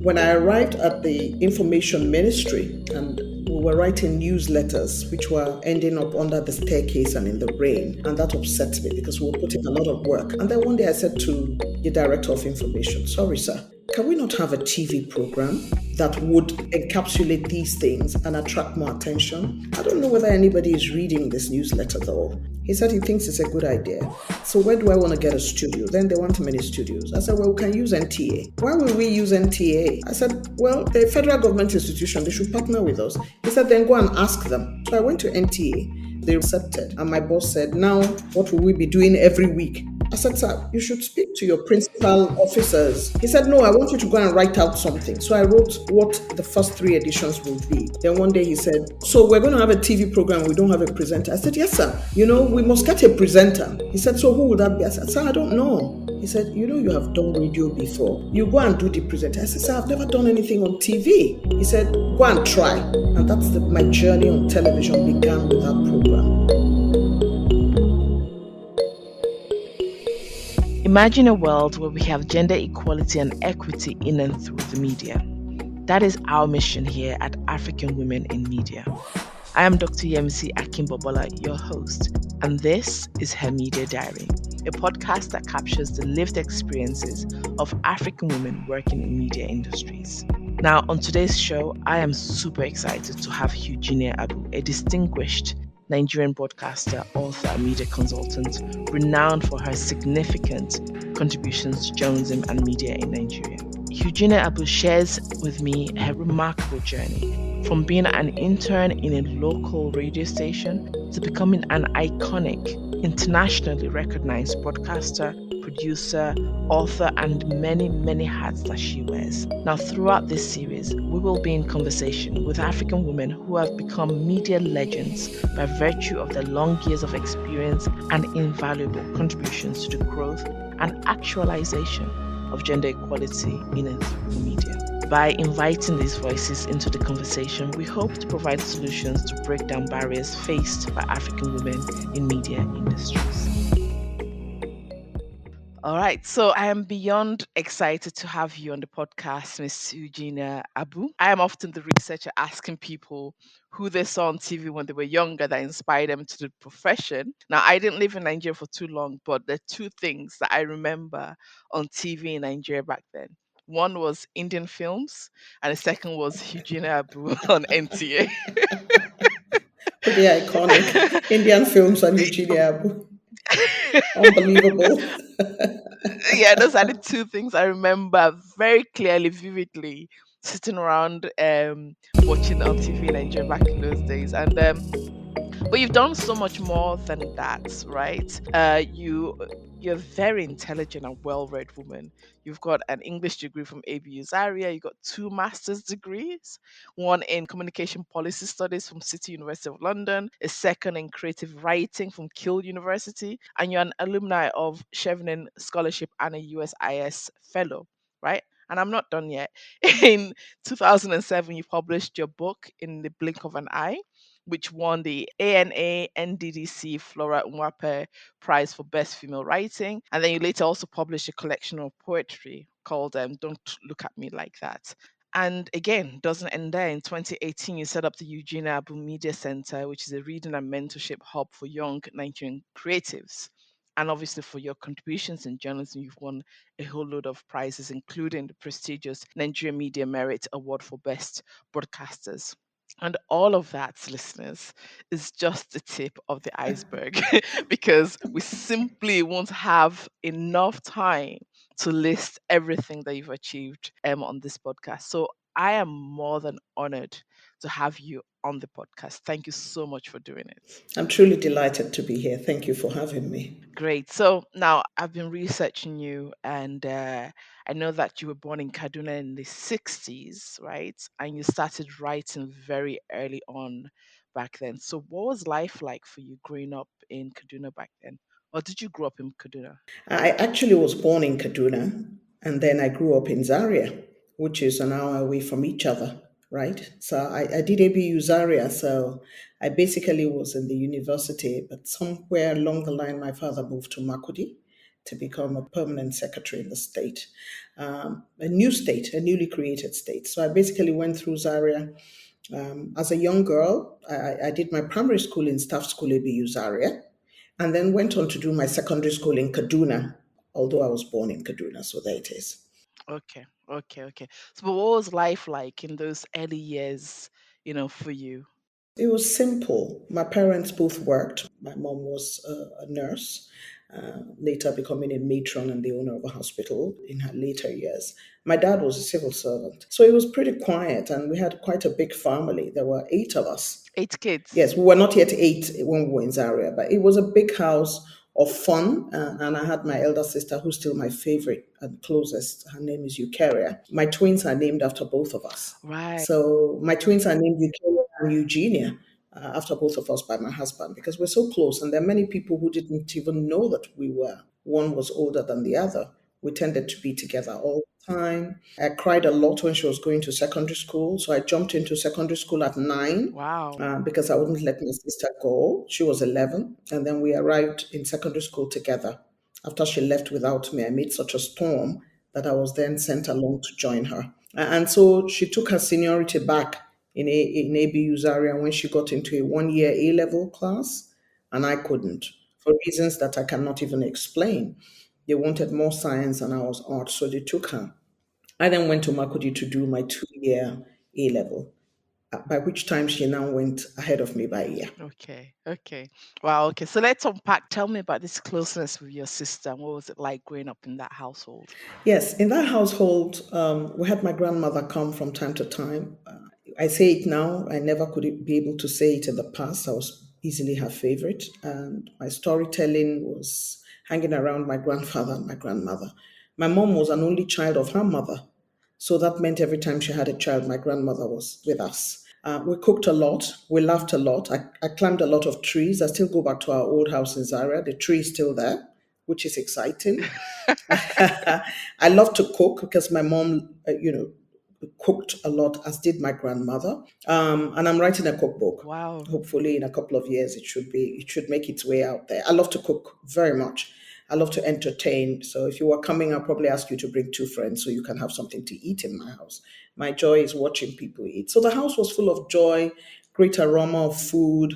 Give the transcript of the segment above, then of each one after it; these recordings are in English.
When I arrived at the information ministry, and we were writing newsletters which were ending up under the staircase and in the rain, and that upset me because we were putting a lot of work. And then one day I said to the director of information, sorry sir, can we not have a TV program that would encapsulate these things and attract more attention? I don't know whether anybody is reading this newsletter though. He said he thinks it's a good idea. So where do I want to get a studio? Then they want many studios. I said, well, we can use NTA. Why will we use NTA? I said, well, the federal government institution, they should partner with us. He said, then go and ask them. So I went to NTA. They accepted. And my boss said, now what will we be doing every week? I said, sir, you should speak to your principal officers. He said, no, I want you to go and write out something. So I wrote what the first 3 editions will be. Then one day he said, so we're going to have a TV program. We don't have a presenter. I said, yes, sir. We must get a presenter. He said, so who will that be? I said, sir, I don't know. He said, you have done radio before. You go and do the presenter. I said, sir, I've never done anything on TV. He said, go and try. And that's my journey on television began with that program. Imagine a world where we have gender equality and equity in and through the media. That is our mission here at African Women in Media. I am Dr. Yemisi Akinbobola, your host, and this is Her Media Diary, a podcast that captures the lived experiences of African women working in media industries. Now, on today's show, I am super excited to have Eugenia Abu, a distinguished Nigerian broadcaster, author, and media consultant, renowned for her significant contributions to journalism and media in Nigeria. Eugenia Abu shares with me her remarkable journey, from being an intern in a local radio station to becoming an iconic, internationally recognized broadcaster, producer, author, and many, many hats that she wears. Now, throughout this series, we will be in conversation with African women who have become media legends by virtue of their long years of experience and invaluable contributions to the growth and actualization of gender equality in and through the media. By inviting these voices into the conversation, we hope to provide solutions to break down barriers faced by African women in media industries. All right, so I am beyond excited to have you on the podcast, Miss Eugenia Abu. I am often the researcher asking people who they saw on TV when they were younger that inspired them to the profession. Now, I didn't live in Nigeria for too long, but there are 2 things that I remember on TV in Nigeria back then. One was Indian films, and the second was Eugenia Abu on NTA. Pretty iconic. Indian films and Eugenia Abu. Unbelievable. Yeah, those are the 2 things I remember very clearly, vividly, sitting around watching on TV in Nigeria back in those days. And but you've done so much more than that, right? You're a very intelligent and well-read woman. You've got an English degree from ABU Zaria. You got 2 master's degrees, one in communication policy studies from City University of London, a second in creative writing from Keele University, and you're an alumni of Chevening Scholarship and a USIS fellow, right? And I'm not done yet. In 2007, you published your book In the Blink of an Eye, which won the ANA NDDC Flora Mwape Prize for Best Female Writing. And then you later also published a collection of poetry called Don't Look at Me Like That. And again, doesn't end there. In 2018, you set up the Eugenia Abu Media Center, which is a reading and mentorship hub for young Nigerian creatives. And obviously, for your contributions in journalism, you've won a whole load of prizes, including the prestigious Nigerian Media Merit Award for Best Broadcasters. And all of that, listeners, is just the tip of the iceberg because we simply won't have enough time to list everything that you've achieved on this podcast. So I am more than honored to have you on the podcast. Thank you so much for doing it. I'm truly delighted to be here. Thank you for having me. Great. So now I've been researching you, and I know that you were born in Kaduna in the 60s, right? And you started writing very early on back then. So what was life like for you growing up in Kaduna back then? Or did you grow up in Kaduna? I actually was born in Kaduna, and then I grew up in Zaria, which is an hour away from each other, right? So I did ABU Zaria, so I basically was in the university, but somewhere along the line, my father moved to Makudi to become a permanent secretary in the state, a new state, a newly created state. So I basically went through Zaria. As a young girl, I did my primary school in Staff School ABU Zaria, and then went on to do my secondary school in Kaduna, although I was born in Kaduna, so there it is. Okay, okay, okay. So, but what was life like in those early years, for you? It was simple. My parents both worked. My mom was a nurse, later becoming a matron and the owner of a hospital in her later years. My dad was a civil servant. So it was pretty quiet, and we had quite a big family. There were 8 of us. 8 kids. Yes, we were not yet 8 when we were in Zaria, but it was a big house of fun. And I had my elder sister, who's still my favorite and closest. Her name is Eukarya. My twins are named after both of us. Right. So my twins are named Eukarya and Eugenia, after both of us by my husband, because we're so close. And there are many people who didn't even know that we were. One was older than the other. We tended to be together all the time. I cried a lot when she was going to secondary school. So I jumped into secondary school at 9, Wow. because I wouldn't let my sister go. She was 11. And then we arrived in secondary school together. After she left without me, I made such a storm that I was then sent along to join her. And so she took her seniority back in ABU Zaria when she got into a 1 year A level class, and I couldn't, for reasons that I cannot even explain. They wanted more science and I was art, so they took her. I then went to Makudi to do my 2 year A level, by which time she now went ahead of me by a year. Okay, okay. Wow, okay. So let's unpack. Tell me about this closeness with your sister. What was it like growing up in that household? Yes, in that household, we had my grandmother come from time to time. I say it now, I never could be able to say it in the past. I was easily her favorite, and my storytelling was hanging around my grandfather and my grandmother. My mom was an only child of her mother, so that meant every time she had a child, my grandmother was with us. We cooked a lot, we laughed a lot. I climbed a lot of trees. I still go back to our old house in Zaria. The tree is still there, which is exciting. I love to cook because my mom, cooked a lot, as did my grandmother. And I'm writing a cookbook. Wow. Hopefully, in a couple of years, it should make its way out there. I love to cook very much. I love to entertain. So if you were coming, I'll probably ask you to bring 2 friends so you can have something to eat in my house. My joy is watching people eat. So the house was full of joy, great aroma of food,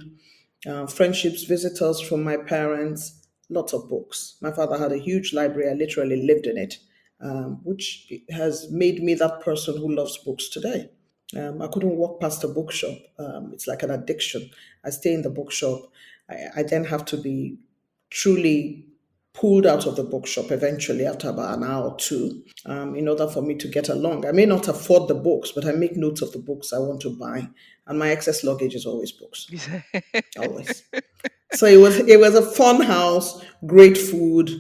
friendships, visitors from my parents, lots of books. My father had a huge library. I literally lived in it, which has made me that person who loves books today. I couldn't walk past a bookshop. It's like an addiction. I stay in the bookshop. I then have to be truly pulled out of the bookshop eventually after about an hour or two, in order for me to get along. I may not afford the books, but I make notes of the books I want to buy. And my excess luggage is always books, always. So it was a fun house, great food,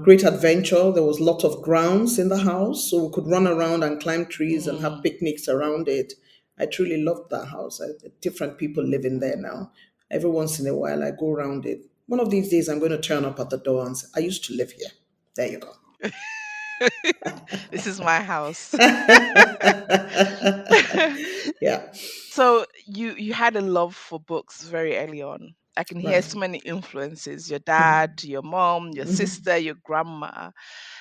great adventure. There was lots of grounds in the house, so we could run around and climb trees and have picnics around it. I truly loved that house. Different people live in there now. Every once in a while, I go around it. One of these days, I'm going to turn up at the door and say, "I used to live here." There you go. This is my house. Yeah, So you had a love for books very early on. I can hear right. so many influences: your dad, your mom, your sister, your grandma.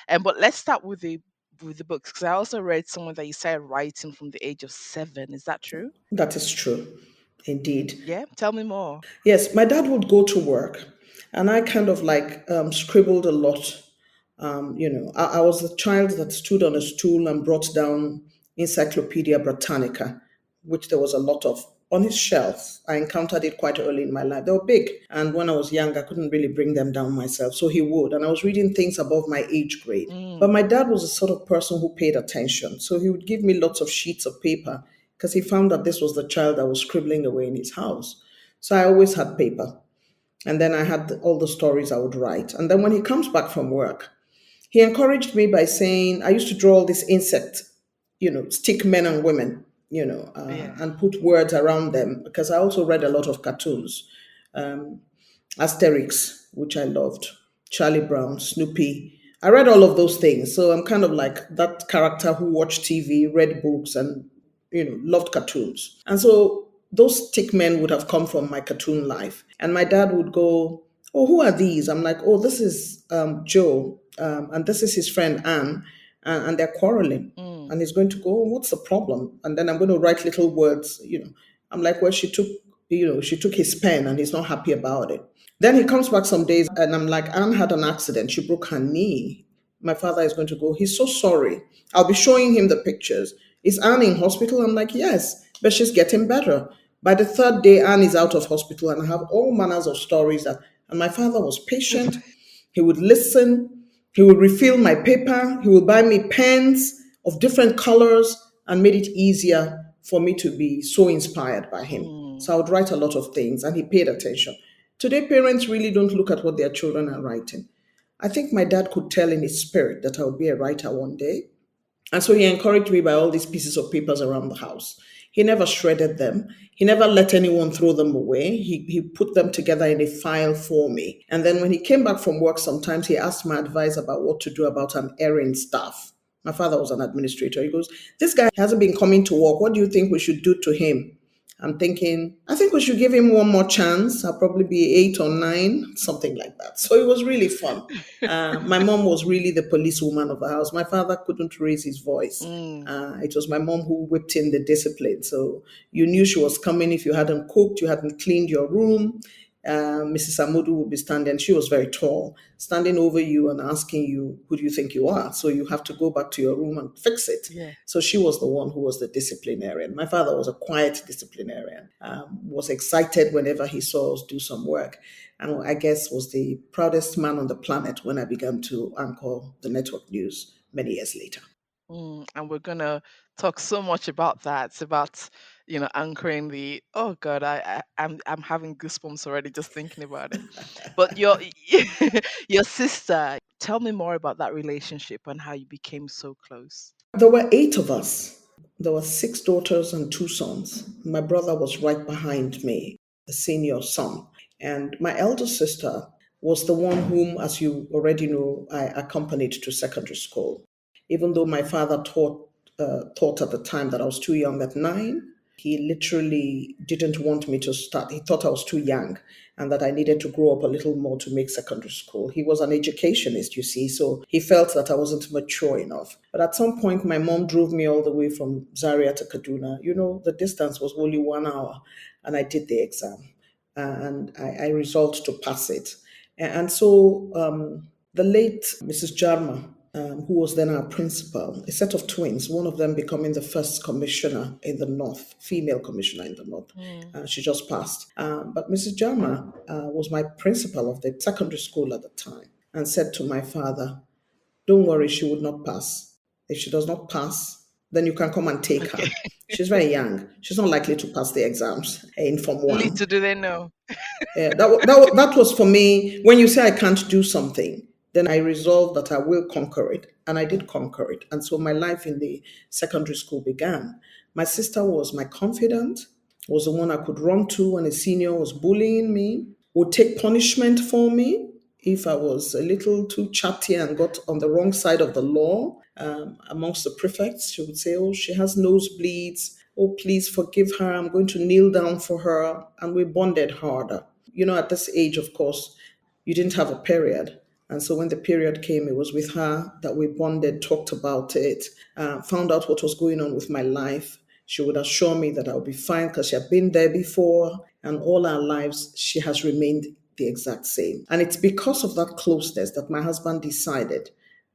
And but let's start with the books, because I also read somewhere that you started writing from the age of 7. Is that true? That is true, indeed. Yeah, tell me more. Yes, my dad would go to work, and I kind of like scribbled a lot. I was the child that stood on a stool and brought down Encyclopedia Britannica, which there was a lot of on his shelf. I encountered it quite early in my life. They were big, and when I was young, I couldn't really bring them down myself. So he would, and I was reading things above my age grade. But my dad was the sort of person who paid attention. So he would give me lots of sheets of paper because he found that this was the child that was scribbling away in his house. So I always had paper. And then I had all the stories I would write. And then when he comes back from work, he encouraged me by saying, I used to draw all these insect, stick men and women, Yeah. and put words around them because I also read a lot of cartoons. Asterix, which I loved, Charlie Brown, Snoopy. I read all of those things. So I'm kind of like that character who watched TV, read books, and loved cartoons. And so those stick men would have come from my cartoon life. And my dad would go Oh, who are these? I'm like, oh, this is Joe, and this is his friend Anne, and they're quarreling. Mm. And he's going to go, "Oh, what's the problem?" And then I'm going to write little words, I'm like, well, she took his pen and he's not happy about it. Then he comes back some days and I'm like, Anne had an accident. She broke her knee. My father is going to go, he's so sorry. I'll be showing him the pictures. Is Anne in hospital? I'm like, yes, but she's getting better. By the third day, Anne is out of hospital, and I have all manners of stories that, and my father was patient. He would listen. He would refill my paper. He would buy me pens of different colors and made it easier for me to be so inspired by him. Mm. So I would write a lot of things and he paid attention. Today, parents really don't look at what their children are writing. I think my dad could tell in his spirit that I would be a writer one day. And so he encouraged me by all these pieces of papers around the house. He never shredded them. He never let anyone throw them away. He put them together in a file for me. And then when he came back from work, sometimes he asked my advice about what to do about an errand staff. My father was an administrator. He goes, this guy hasn't been coming to work. What do you think we should do to him? I'm thinking, I think we should give him one more chance. I'll probably be 8 or 9, something like that. So it was really fun. My mom was really the policewoman of the house. My father couldn't raise his voice. Mm. It was my mom who whipped in the discipline. So you knew she was coming if you hadn't cooked, you hadn't cleaned your room. Mrs. Amudu would be standing, she was very tall, standing over you and asking you, who do you think you are? So you have to go back to your room and fix it. Yeah. So she was the one who was the disciplinarian. My father was a quiet disciplinarian, was excited whenever he saw us do some work, and I guess was the proudest man on the planet when I began to anchor the network news many years later. And we're gonna talk so much about that. It's about anchoring the. Oh God, I'm having goosebumps already just thinking about it. But your your sister, tell me more about that relationship and how you became so close. There were 8 of us. There were 6 daughters and 2 sons. My brother was right behind me, the senior son. And my elder sister was the one whom, as you already know, I accompanied to secondary school. Even though my father thought at the time that I was too young at 9, he literally didn't want me to start. He thought I was too young and that I needed to grow up a little more to make secondary school. He was an educationist, you see, so he felt that I wasn't mature enough. But at some point, my mom drove me all the way from Zaria to Kaduna. The distance was only 1 hour, and I did the exam. And I resolved to pass it. And so the late Mrs. Jarma, who was then our principal, a set of twins, one of them becoming the first commissioner in the North, female commissioner in the North. Mm. She just passed. But Mrs. Jarma was my principal of the secondary school at the time and said to my father, don't worry, she would not pass. If she does not pass, then you can come and take Okay. her. She's very young. She's not likely to pass the exams in Form 1. Little do they know. That was for me. When you say I can't do something, then I resolved that I will conquer it. And I did conquer it. And so my life in the secondary school began. My sister was my confidant, was the one I could run to when a senior was bullying me, would take punishment for me if I was a little too chatty and got on the wrong side of the law. Amongst the prefects, she would say, oh, she has nosebleeds. Oh, please forgive her. I'm going to kneel down for her. And we bonded harder. At this age, of course, you didn't have a period. And so when the period came, it was with her that we bonded, talked about it, found out what was going on with my life. She would assure me that I would be fine because she had been there before. And all our lives, she has remained the exact same. And it's because of that closeness that my husband decided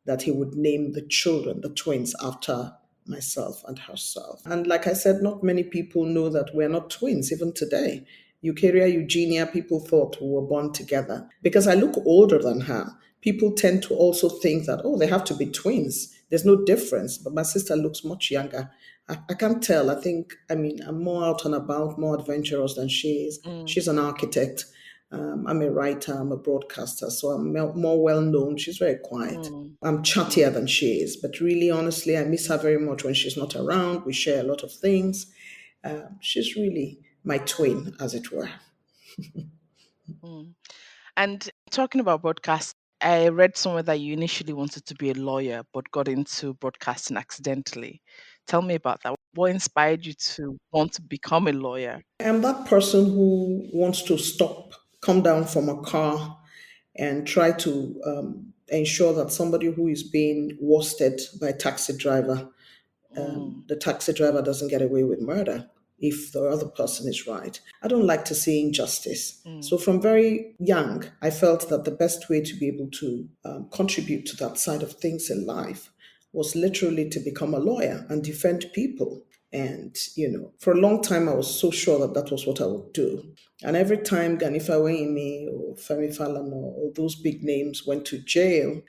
that he would name the children, the twins, after myself and herself. And like I said, not many people know that we're not twins, even today. Eukarya, Eugenia, people thought we were born together. Because I look older than her, people tend to also think that, oh, they have to be twins. There's no difference. But my sister looks much younger. I can't tell. I'm more out and about, more adventurous than she is. Mm. She's an architect. I'm a writer, I'm a broadcaster, so I'm more well known. She's very quiet. Mm. I'm chattier than she is, but really, honestly, I miss her very much when she's not around. We share a lot of things. She's really my twin, as it were. Mm. And talking about broadcast, I read somewhere that you initially wanted to be a lawyer but got into broadcasting accidentally. Tell me about that. What inspired you to want to become a lawyer? I'm that person who wants to stop, come down from a car, and try to ensure that somebody who is being worsted by a taxi driver, the taxi driver doesn't get away with murder if the other person is right. I don't like to see injustice. So from very young, I felt that the best way to be able to contribute to that side of things in life was literally to become a lawyer and defend people. And, for a long time, I was so sure that that was what I would do. And every time Gani Fawehinmi or Femi Falana or those big names went to jail,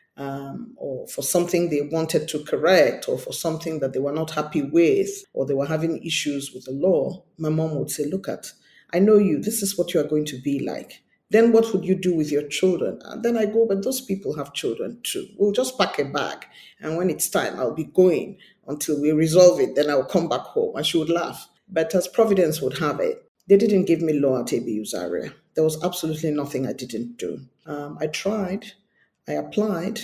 or for something they wanted to correct, or for something that they were not happy with, or they were having issues with the law, my mom would say, look I know you, this is what you are going to be like. Then what would you do with your children? And then I go, but those people have children too. We'll just pack a bag. And when it's time, I'll be going until we resolve it. Then I'll come back home. And she would laugh. But as Providence would have it, they didn't give me law at ABU Zaria. There was absolutely nothing I didn't do. I tried, I applied,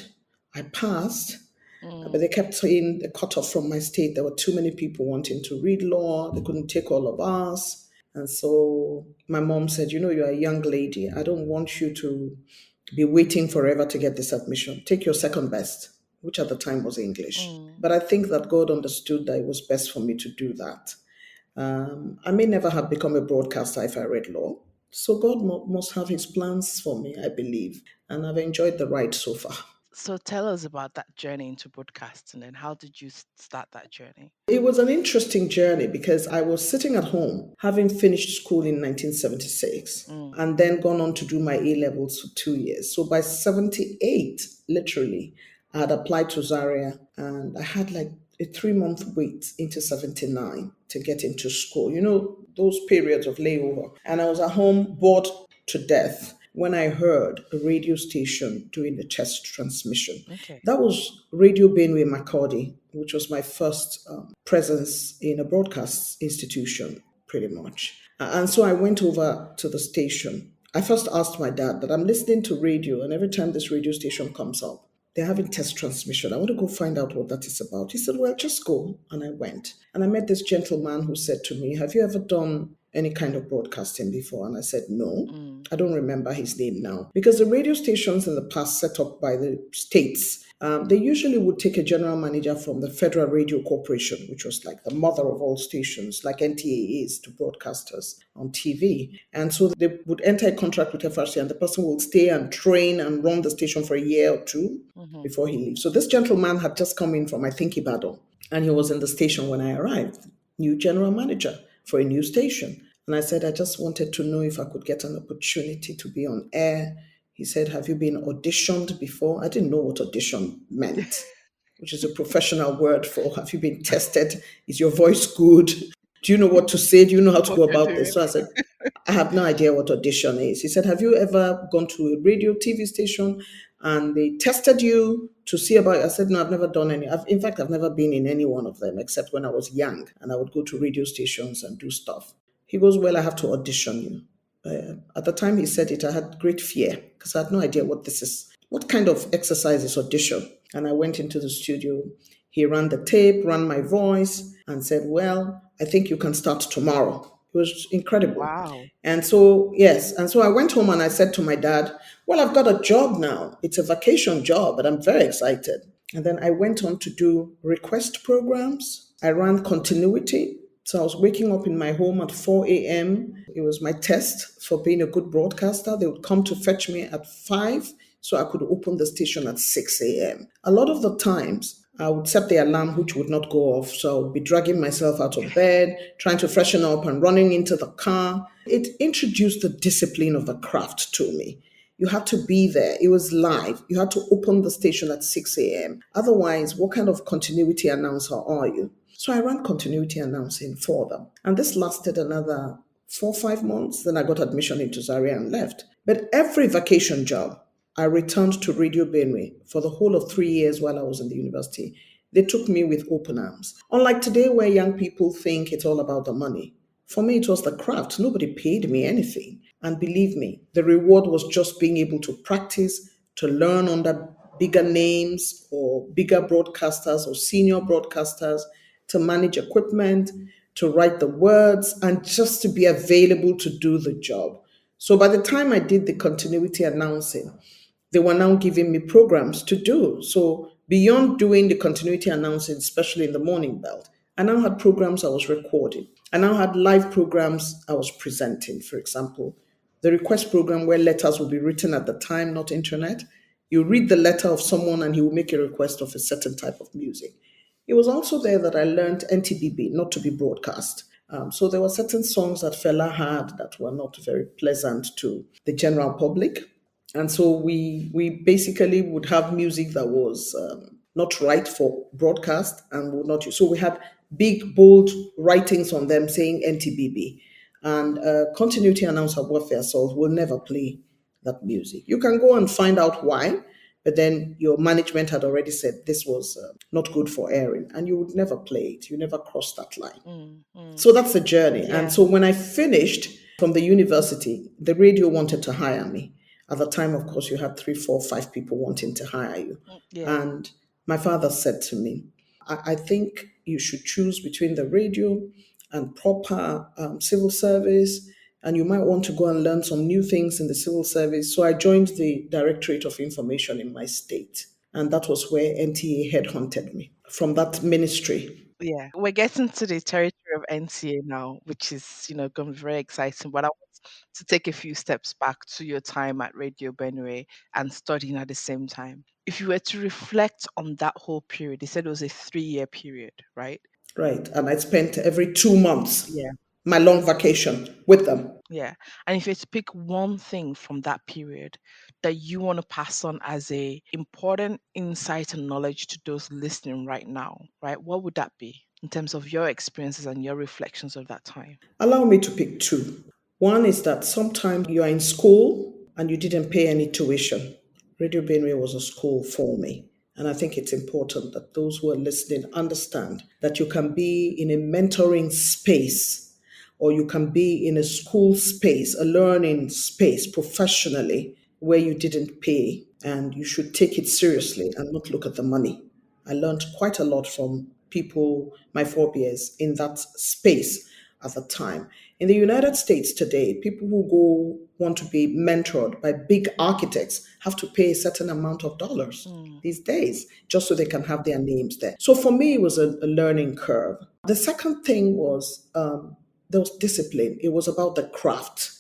I passed, but they kept saying the cutoff from my state. There were too many people wanting to read law. They couldn't take all of us. And so my mom said, you're a young lady. I don't want you to be waiting forever to get this admission. Take your second best, which at the time was English. But I think that God understood that it was best for me to do that. I may never have become a broadcaster if I read law. So God must have his plans for me, I believe. And I've enjoyed the ride so far. So tell us about that journey into broadcasting and how did you start that journey? It was an interesting journey because I was sitting at home, having finished school in 1976 and then gone on to do my A-levels for 2 years. So by 78, literally, I had applied to Zaria and I had like a 3-month wait into 79 to get into school. Those periods of layover. And I was at home bored to death when I heard a radio station doing the test transmission. Okay. That was Radio Benue Makurdi, which was my first presence in a broadcast institution, pretty much. And so I went over to the station. I first asked my dad that I'm listening to radio, and every time this radio station comes up, they're having test transmission. I want to go find out what that is about. He said, well, just go. And I went. And I met this gentleman who said to me, have you ever done any kind of broadcasting before? And I said, no. I don't remember his name now. Because the radio stations in the past set up by the states, they usually would take a general manager from the Federal Radio Corporation, which was like the mother of all stations, like NTA is to broadcasters on TV. And so they would enter a contract with FRC and the person will stay and train and run the station for a year or two before he leaves. So this gentleman had just come in from, I think, Ibadan, and he was in the station when I arrived, new general manager for a new station. And I said, I just wanted to know if I could get an opportunity to be on air. He said, have you been auditioned before? I didn't know what audition meant, which is a professional word for have you been tested? Is your voice good? Do you know what to say? Do you know how to go about this? So I said, I have no idea what audition is. He said, have you ever gone to a radio TV station and they tested you to see about it? I said, no, I've never done any. In fact, I've never been in any one of them except when I was young and I would go to radio stations and do stuff. He goes, well, I have to audition you. At the time he said it, I had great fear because I had no idea what this is. What kind of exercise is audition? And I went into the studio. He ran the tape, ran my voice, and said, well, I think you can start tomorrow. It was incredible. Wow. And so, yes. And so I went home and I said to my dad, well, I've got a job now. It's a vacation job, but I'm very excited. And then I went on to do request programs. I ran continuity. So I was waking up in my home at 4 a.m. It was my test for being a good broadcaster. They would come to fetch me at 5 so I could open the station at 6 a.m. A lot of the times, I would set the alarm which would not go off. So I would be dragging myself out of bed, trying to freshen up and running into the car. It introduced the discipline of the craft to me. You had to be there. It was live. You had to open the station at 6 a.m. Otherwise, what kind of continuity announcer are you? So I ran continuity announcing for them. And this lasted another 4 or 5 months. Then I got admission into Zaria and left. But every vacation job, I returned to Radio Benue for the whole of 3 years while I was in the university. They took me with open arms. Unlike today where young people think it's all about the money. For me, it was the craft. Nobody paid me anything. And believe me, the reward was just being able to practice, to learn under bigger names or bigger broadcasters or senior broadcasters, to manage equipment, to write the words, and just to be available to do the job. So by the time I did the continuity announcing, they were now giving me programs to do. So beyond doing the continuity announcing, especially in the morning belt, I now had programs I was recording. I now had live programs I was presenting. For example, the request program where letters will be written at the time, not internet. You read the letter of someone and he will make a request of a certain type of music. It was also there that I learned NTBB, not to be broadcast. So there were certain songs that Fela had that were not very pleasant to the general public. And so we basically would have music that was not right for broadcast and would not use. So we had big, bold writings on them saying NTBB. And continuity announcer warfare assault will never play that music. You can go and find out why, but then your management had already said this was not good for airing, and you would never play it. You never cross that line. So that's the journey. Yeah. And so when I finished from the university, the radio wanted to hire me. At the time, of course, you had 3, 4, 5 people wanting to hire you. Yeah. And my father said to me, I think you should choose between the radio and proper civil service, and you might want to go and learn some new things in the civil service. So I joined the Directorate of Information in my state, and that was where NTA headhunted me from that ministry. Yeah, we're getting to the territory of NCA now, which is, going to be very exciting. But I want to take a few steps back to your time at Radio Benue and studying at the same time. If you were to reflect on that whole period, they said it was a 3-year period, right? Right. And I spent every 2 months Yeah. my long vacation with them. Yeah. And if you had to pick one thing from that period that you want to pass on as a important insight and knowledge to those listening right now, right? What would that be in terms of your experiences and your reflections of that time? Allow me to pick 2. One is that sometimes you are in school and you didn't pay any tuition. Radio Benue was a school for me. And I think it's important that those who are listening understand that you can be in a mentoring space, or you can be in a school space, a learning space professionally where you didn't pay, and you should take it seriously and not look at the money. I learned quite a lot from people, my forebears, in that space at the time. In the United States today, people who go want to be mentored by big architects have to pay a certain amount of dollars these days just so they can have their names there. So for me, it was a learning curve. The second thing was there was discipline. It was about the craft.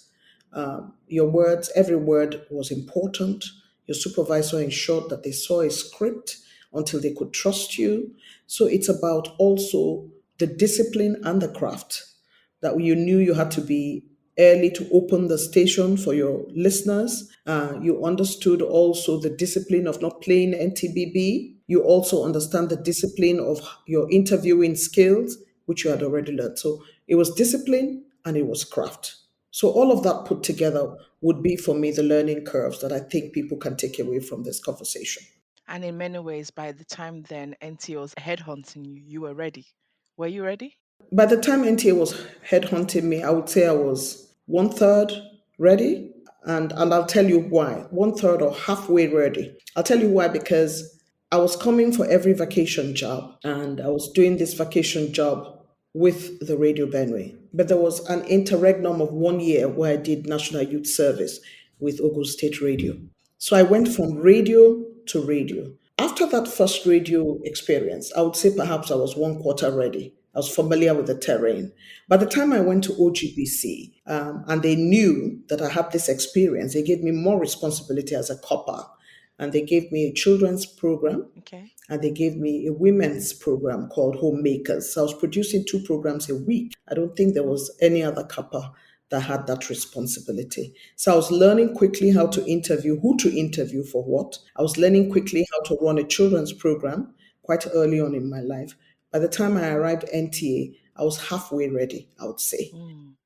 Your words, every word was important. Your supervisor ensured that they saw a script until they could trust you. So it's about also the discipline and the craft, that you knew you had to be early to open the station for your listeners. You understood also the discipline of not playing NTBB. You also understand the discipline of your interviewing skills, which you had already learned. So it was discipline and it was craft. So all of that put together would be for me the learning curves that I think people can take away from this conversation. And in many ways, by the time then NTA was headhunting you, you were ready. Were you ready? By the time NTA was headhunting me, I would say I was 1/3 ready. And I'll tell you why. 1/3 or halfway ready. I'll tell you why, because I was coming for every vacation job and I was doing this vacation job with the Radio Benue. But there was an interregnum of 1 year where I did National Youth Service with Ogun State Radio. So I went from radio to radio. After that first radio experience, I would say perhaps I was 1/4 ready. I was familiar with the terrain. By the time I went to OGBC, and they knew that I had this experience, they gave me more responsibility as a copper. And they gave me a children's program. Okay. And they gave me a women's program called Homemakers. So I was producing 2 programs a week. I don't think there was any other copper that had that responsibility. So I was learning quickly how to interview, who to interview for what. I was learning quickly how to run a children's program quite early on in my life. By the time I arrived at NTA, I was halfway ready, I would say.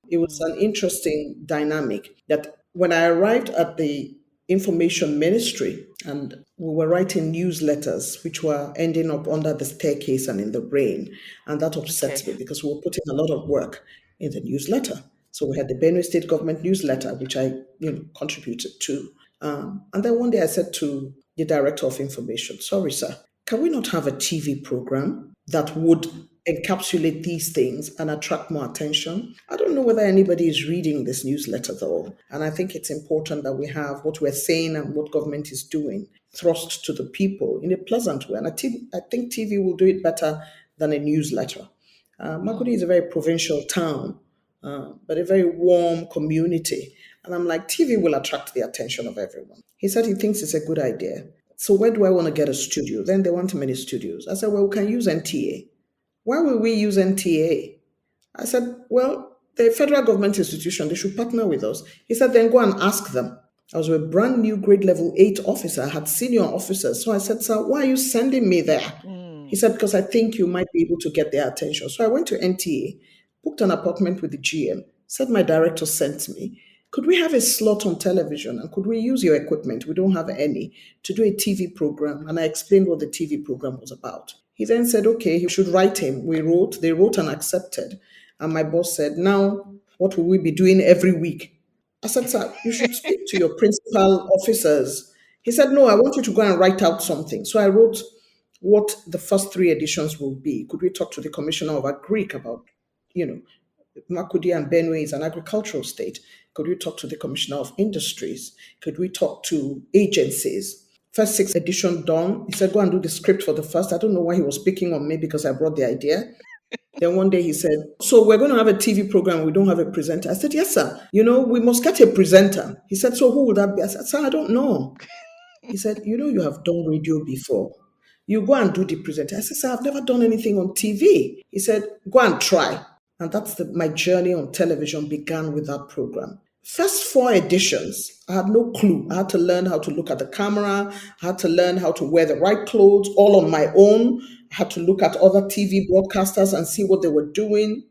It was an interesting dynamic that when I arrived at the information ministry and we were writing newsletters which were ending up under the staircase and in the rain, and that upset me because we were putting a lot of work in the newsletter. So we had the Benue State Government newsletter, which I contributed to. And then one day I said to the Director of Information, sorry, sir, can we not have a TV program that would encapsulate these things and attract more attention. I don't know whether anybody is reading this newsletter though. And I think it's important that we have what we're saying and what government is doing thrust to the people in a pleasant way. And I think TV will do it better than a newsletter. Makudi is a very provincial town, but a very warm community. And I'm like, TV will attract the attention of everyone. He said he thinks it's a good idea. So where do I want to get a studio? Then they want many studios. I said, well, we can use NTA. Why will we use NTA? I said, well, the federal government institution, they should partner with us. He said, then go and ask them. I was a brand new grade level 8 officer. I had senior officers. So I said, sir, why are you sending me there? He said, because I think you might be able to get their attention. So I went to NTA, booked an appointment with the GM, said my director sent me. Could we have a slot on television and could we use your equipment? We don't have any to do a TV program. And I explained what the TV program was about. He then said, okay, he should write him. They wrote and accepted. And my boss said, now what will we be doing every week? I said, sir, you should speak to your principal officers. He said, no, I want you to go and write out something. So I wrote what the first 3 editions will be. Could we talk to the Commissioner of Agric about, Makudi and Benue is an agricultural state. Could we talk to the Commissioner of Industries? Could we talk to agencies? First 6 edition done. He said, go and do the script for the first. I don't know why he was picking on me because I brought the idea. Then one day he said, so we're going to have a TV program. We don't have a presenter. I said, yes, sir. We must get a presenter. He said, so who would that be? I said, sir, I don't know. He said, you have done radio before. You go and do the presenter. I said, sir, I've never done anything on TV. He said, go and try. And that's my journey on television began with that program. First 4 editions, I had no clue. I had to learn how to look at the camera. I had to learn how to wear the right clothes all on my own. I had to look at other TV broadcasters and see what they were doing.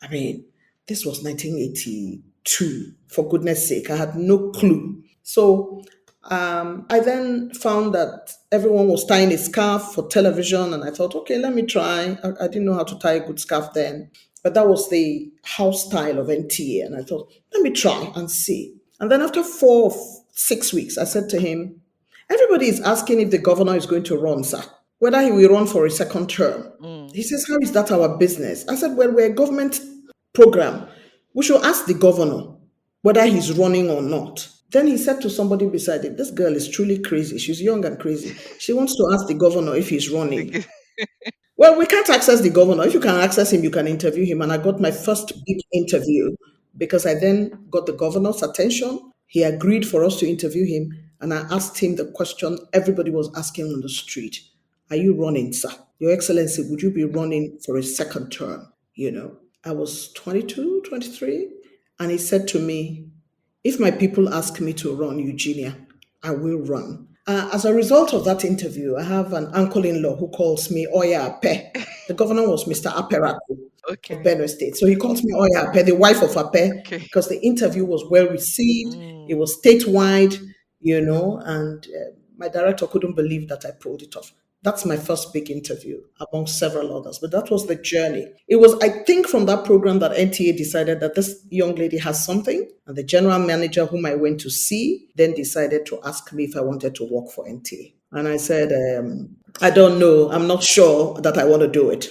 I mean, this was 1982, for goodness sake. I had no clue. So I then found that everyone was tying a scarf for television. And I thought, okay, let me try. I didn't know how to tie a good scarf then. But that was the house style of NTA. And I thought, let me try and see. And then after 4 or 6 weeks, I said to him, everybody is asking if the governor is going to run, sir, whether he will run for a second term. He says, how is that our business? I said, well, we're a government program. We should ask the governor whether he's running or not. Then he said to somebody beside him, this girl is truly crazy. She's young and crazy. She wants to ask the governor if he's running. Well, we can't access the governor. If you can access him, you can interview him. And I got my first big interview because I then got the governor's attention. He agreed for us to interview him. And I asked him the question everybody was asking on the street. Are you running, sir? Your Excellency, would you be running for a second term? I was 22, 23. And he said to me, if my people ask me to run, Eugenia, I will run. As a result of that interview, I have an uncle-in-law who calls me Oya Ape. The governor was Mr. Aperaku of Benue State. So he calls me Oya Ape, the wife of Ape, because the interview was well received. It was statewide, and my director couldn't believe that I pulled it off. That's my first big interview, among several others. But that was the journey. It was, I think, from that program that NTA decided that this young lady has something. And the general manager whom I went to see then decided to ask me if I wanted to work for NTA. And I said, I don't know. I'm not sure that I want to do it.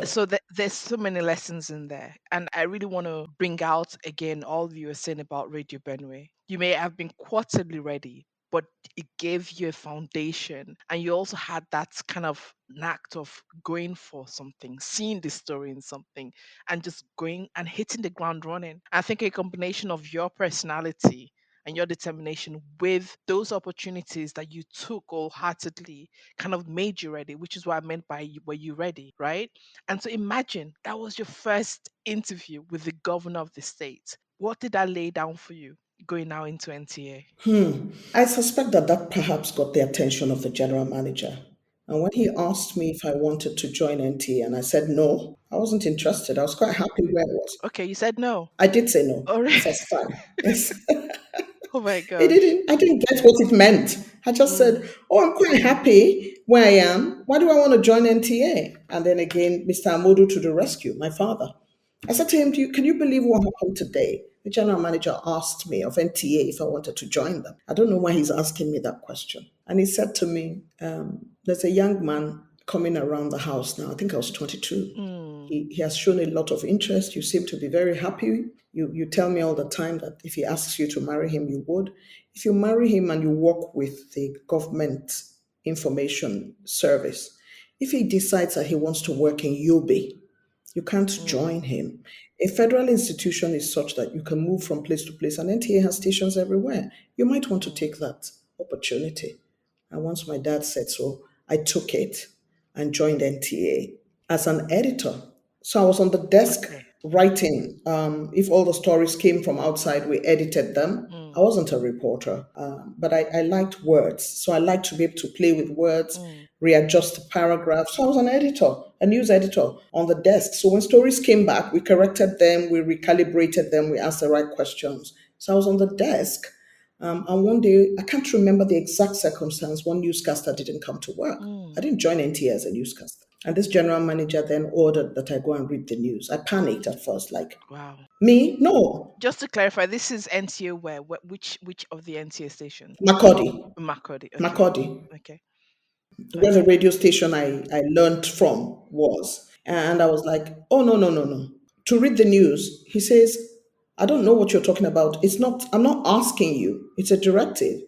So there's so many lessons in there. And I really want to bring out again all you were saying about Radio Benue. You may have been quarterly ready, but it gave you a foundation. And you also had that kind of knack of going for something, seeing the story in something, and just going and hitting the ground running. I think a combination of your personality and your determination with those opportunities that you took wholeheartedly kind of made you ready, which is what I meant by were you ready, right? And so imagine that was your first interview with the governor of the state. What did that lay down for you going now into NTA? I suspect that perhaps got the attention of the general manager. And when he asked me if I wanted to join NTA, and I said no, I wasn't interested. I was quite happy where I was. Okay, you said no. I did say no. Oh, really? First time. Yes. Oh my God. I didn't get what it meant. I just said, I'm quite happy where I am. Why do I want to join NTA? And then again, Mr. Amodu to the rescue, my father. I said to him, can you believe what happened today? The general manager asked me of NTA if I wanted to join them. I don't know why he's asking me that question. And he said to me, there's a young man coming around the house now. I think I was 22. he has shown a lot of interest. You seem to be very happy. You tell me all the time that if he asks you to marry him, you would. If you marry him and you work with the government information service, if he decides that he wants to work in Yobe, you can't join him. A federal institution is such that you can move from place to place, and NTA has stations everywhere. You might want to take that opportunity. And once my dad said so, I took it and joined NTA as an editor. So I was on the desk Okay. writing. If all the stories came from outside, we edited them. I wasn't a reporter, but I liked words. So I liked to be able to play with words, readjust the paragraphs. So I was an editor, a news editor on the desk. So when stories came back, we corrected them, we recalibrated them, we asked the right questions. So I was on the desk. And one day, I can't remember the exact circumstance, one newscaster didn't come to work. I didn't join NTA as a newscaster. And this general manager then ordered that I go and read the news. I panicked at first, like, Wow. me? No. Just to clarify, this is NTA where? Which of the NTA stations? Makodi. Makodi. Okay. Makodi, Okay. where the Okay. radio station I learned from was. And I was like, oh, no, no, no, no. To read the news, he says, I don't know what you're talking about. I'm not asking you. It's a directive.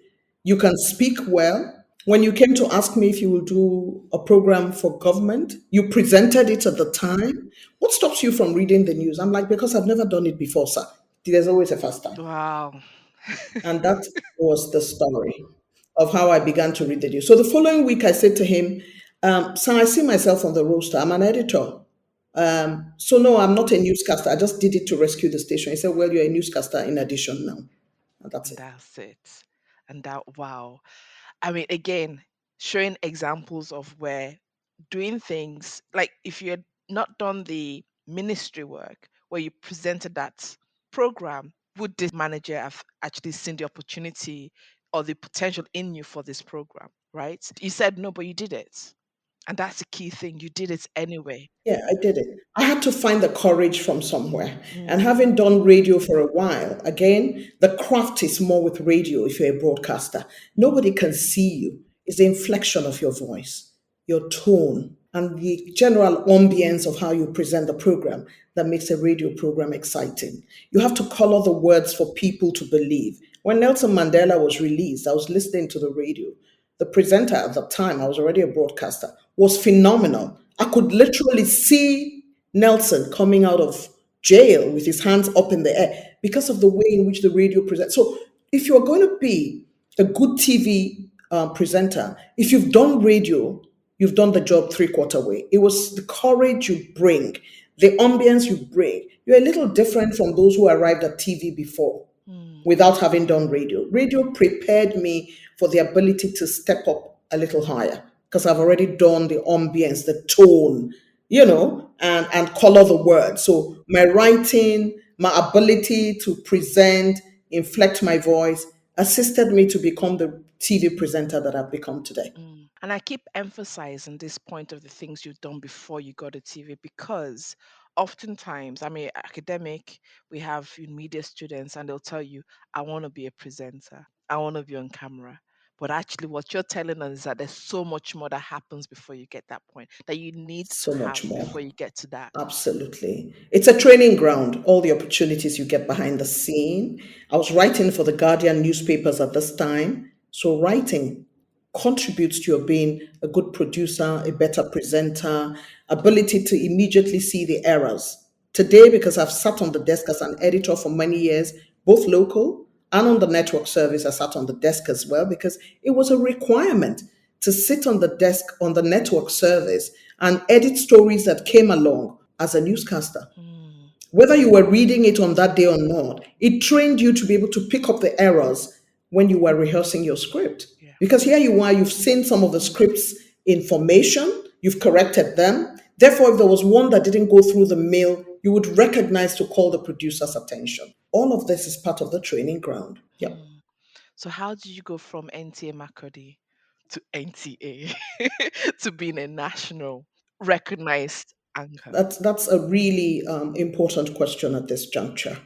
You can speak well. When you came to ask me if you will do a program for government, you presented it at the time. What stops you from reading the news? I'm like, because I've never done it before, sir. There's always a first time. Wow. And that was the story of how I began to read the news. So the following week, I said to him, Sir, I see myself on the roster. I'm an editor. So no, I'm not a newscaster. I just did it to rescue the station. He said, well, you're a newscaster in addition now. And that's And it. that's it. And that, wow. I mean, again, showing examples of where doing things like if you had not done the ministry work where you presented that program, would this manager have actually seen the opportunity or the potential in you for this program, right? You said no, but you did it. And that's the key thing. You did it anyway. Yeah, I did it. I had to find the courage from somewhere. And Mm, having done radio for a while, again, the craft is more with radio if you're a broadcaster. Nobody can see you. It's the inflection of your voice, your tone, and the general ambience of how you present the program that makes a radio program exciting. You have to color the words for people to believe. When Nelson Mandela was released, I was listening to the radio. The presenter at the time, I was already a broadcaster, was phenomenal. I could literally see Nelson coming out of jail with his hands up in the air because of the way in which the radio presents. So, if you're going to be a good TV presenter, if you've done radio, you've done the job three-quarter way. It was the courage you bring, the ambience you bring. You're a little different from those who arrived at TV before mm, without having done radio. Radio prepared me for the ability to step up a little higher because I've already done the ambience, the tone, and color the words. So my writing, my ability to present, inflect my voice assisted me to become the TV presenter that I've become today. mm. And I keep emphasizing this point of the things you've done before you got a TV because oftentimes, I mean, academic, we have media students and they'll tell you, I want to be a presenter, I want to be on camera. But actually, what you're telling us is that there's so much more that happens before you get that point that you need to So have much more. before you get to that. Absolutely. It's a training ground, all the opportunities you get behind the scene. I was writing for the Guardian newspapers at this time. So, writing contributes to your being a good producer, a better presenter, ability to immediately see the errors. Today, because I've sat on the desk as an editor for many years, both local and on the network service, I sat on the desk as well because it was a requirement to sit on the desk on the network service and edit stories that came along as a newscaster. Mm, Whether you were reading it on that day or not, it trained you to be able to pick up the errors when you were rehearsing your script. yeah. Because here you are, you've seen some of the script's information, you've corrected them. Therefore, if there was one that didn't go through the mill, you would recognize to call the producer's attention. All of this is part of the training ground. Yep. Mm. So how did you go from NTA Makodi to NTA to being a national recognized anchor? That's a really important question at this juncture.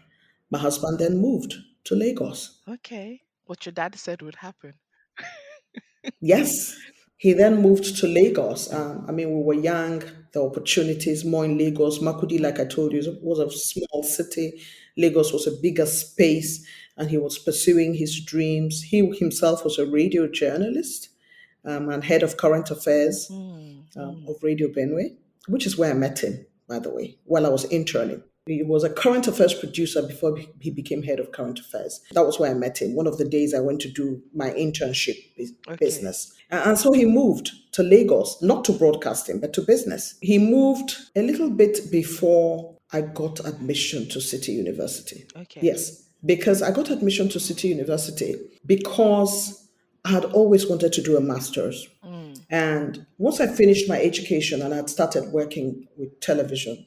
My husband then moved to Lagos. Okay. What your dad said would happen. Yes, he then moved to Lagos. I mean, we were young, the opportunities more in Lagos. Makudi, like I told you, was a small city. Lagos was a bigger space, and he was pursuing his dreams. He himself was a radio journalist and head of current affairs of Radio Benue, which is where I met him, by the way, while I was interning. He was a current affairs producer before he became head of current affairs. That was where I met him. One of the days I went to do my internship business. And so he moved to Lagos, not to broadcasting, but to business. He moved a little bit before I got admission to City University. Okay. Yes, because I got admission to City University because I had always wanted to do a master's. And once I finished my education and I had started working with television,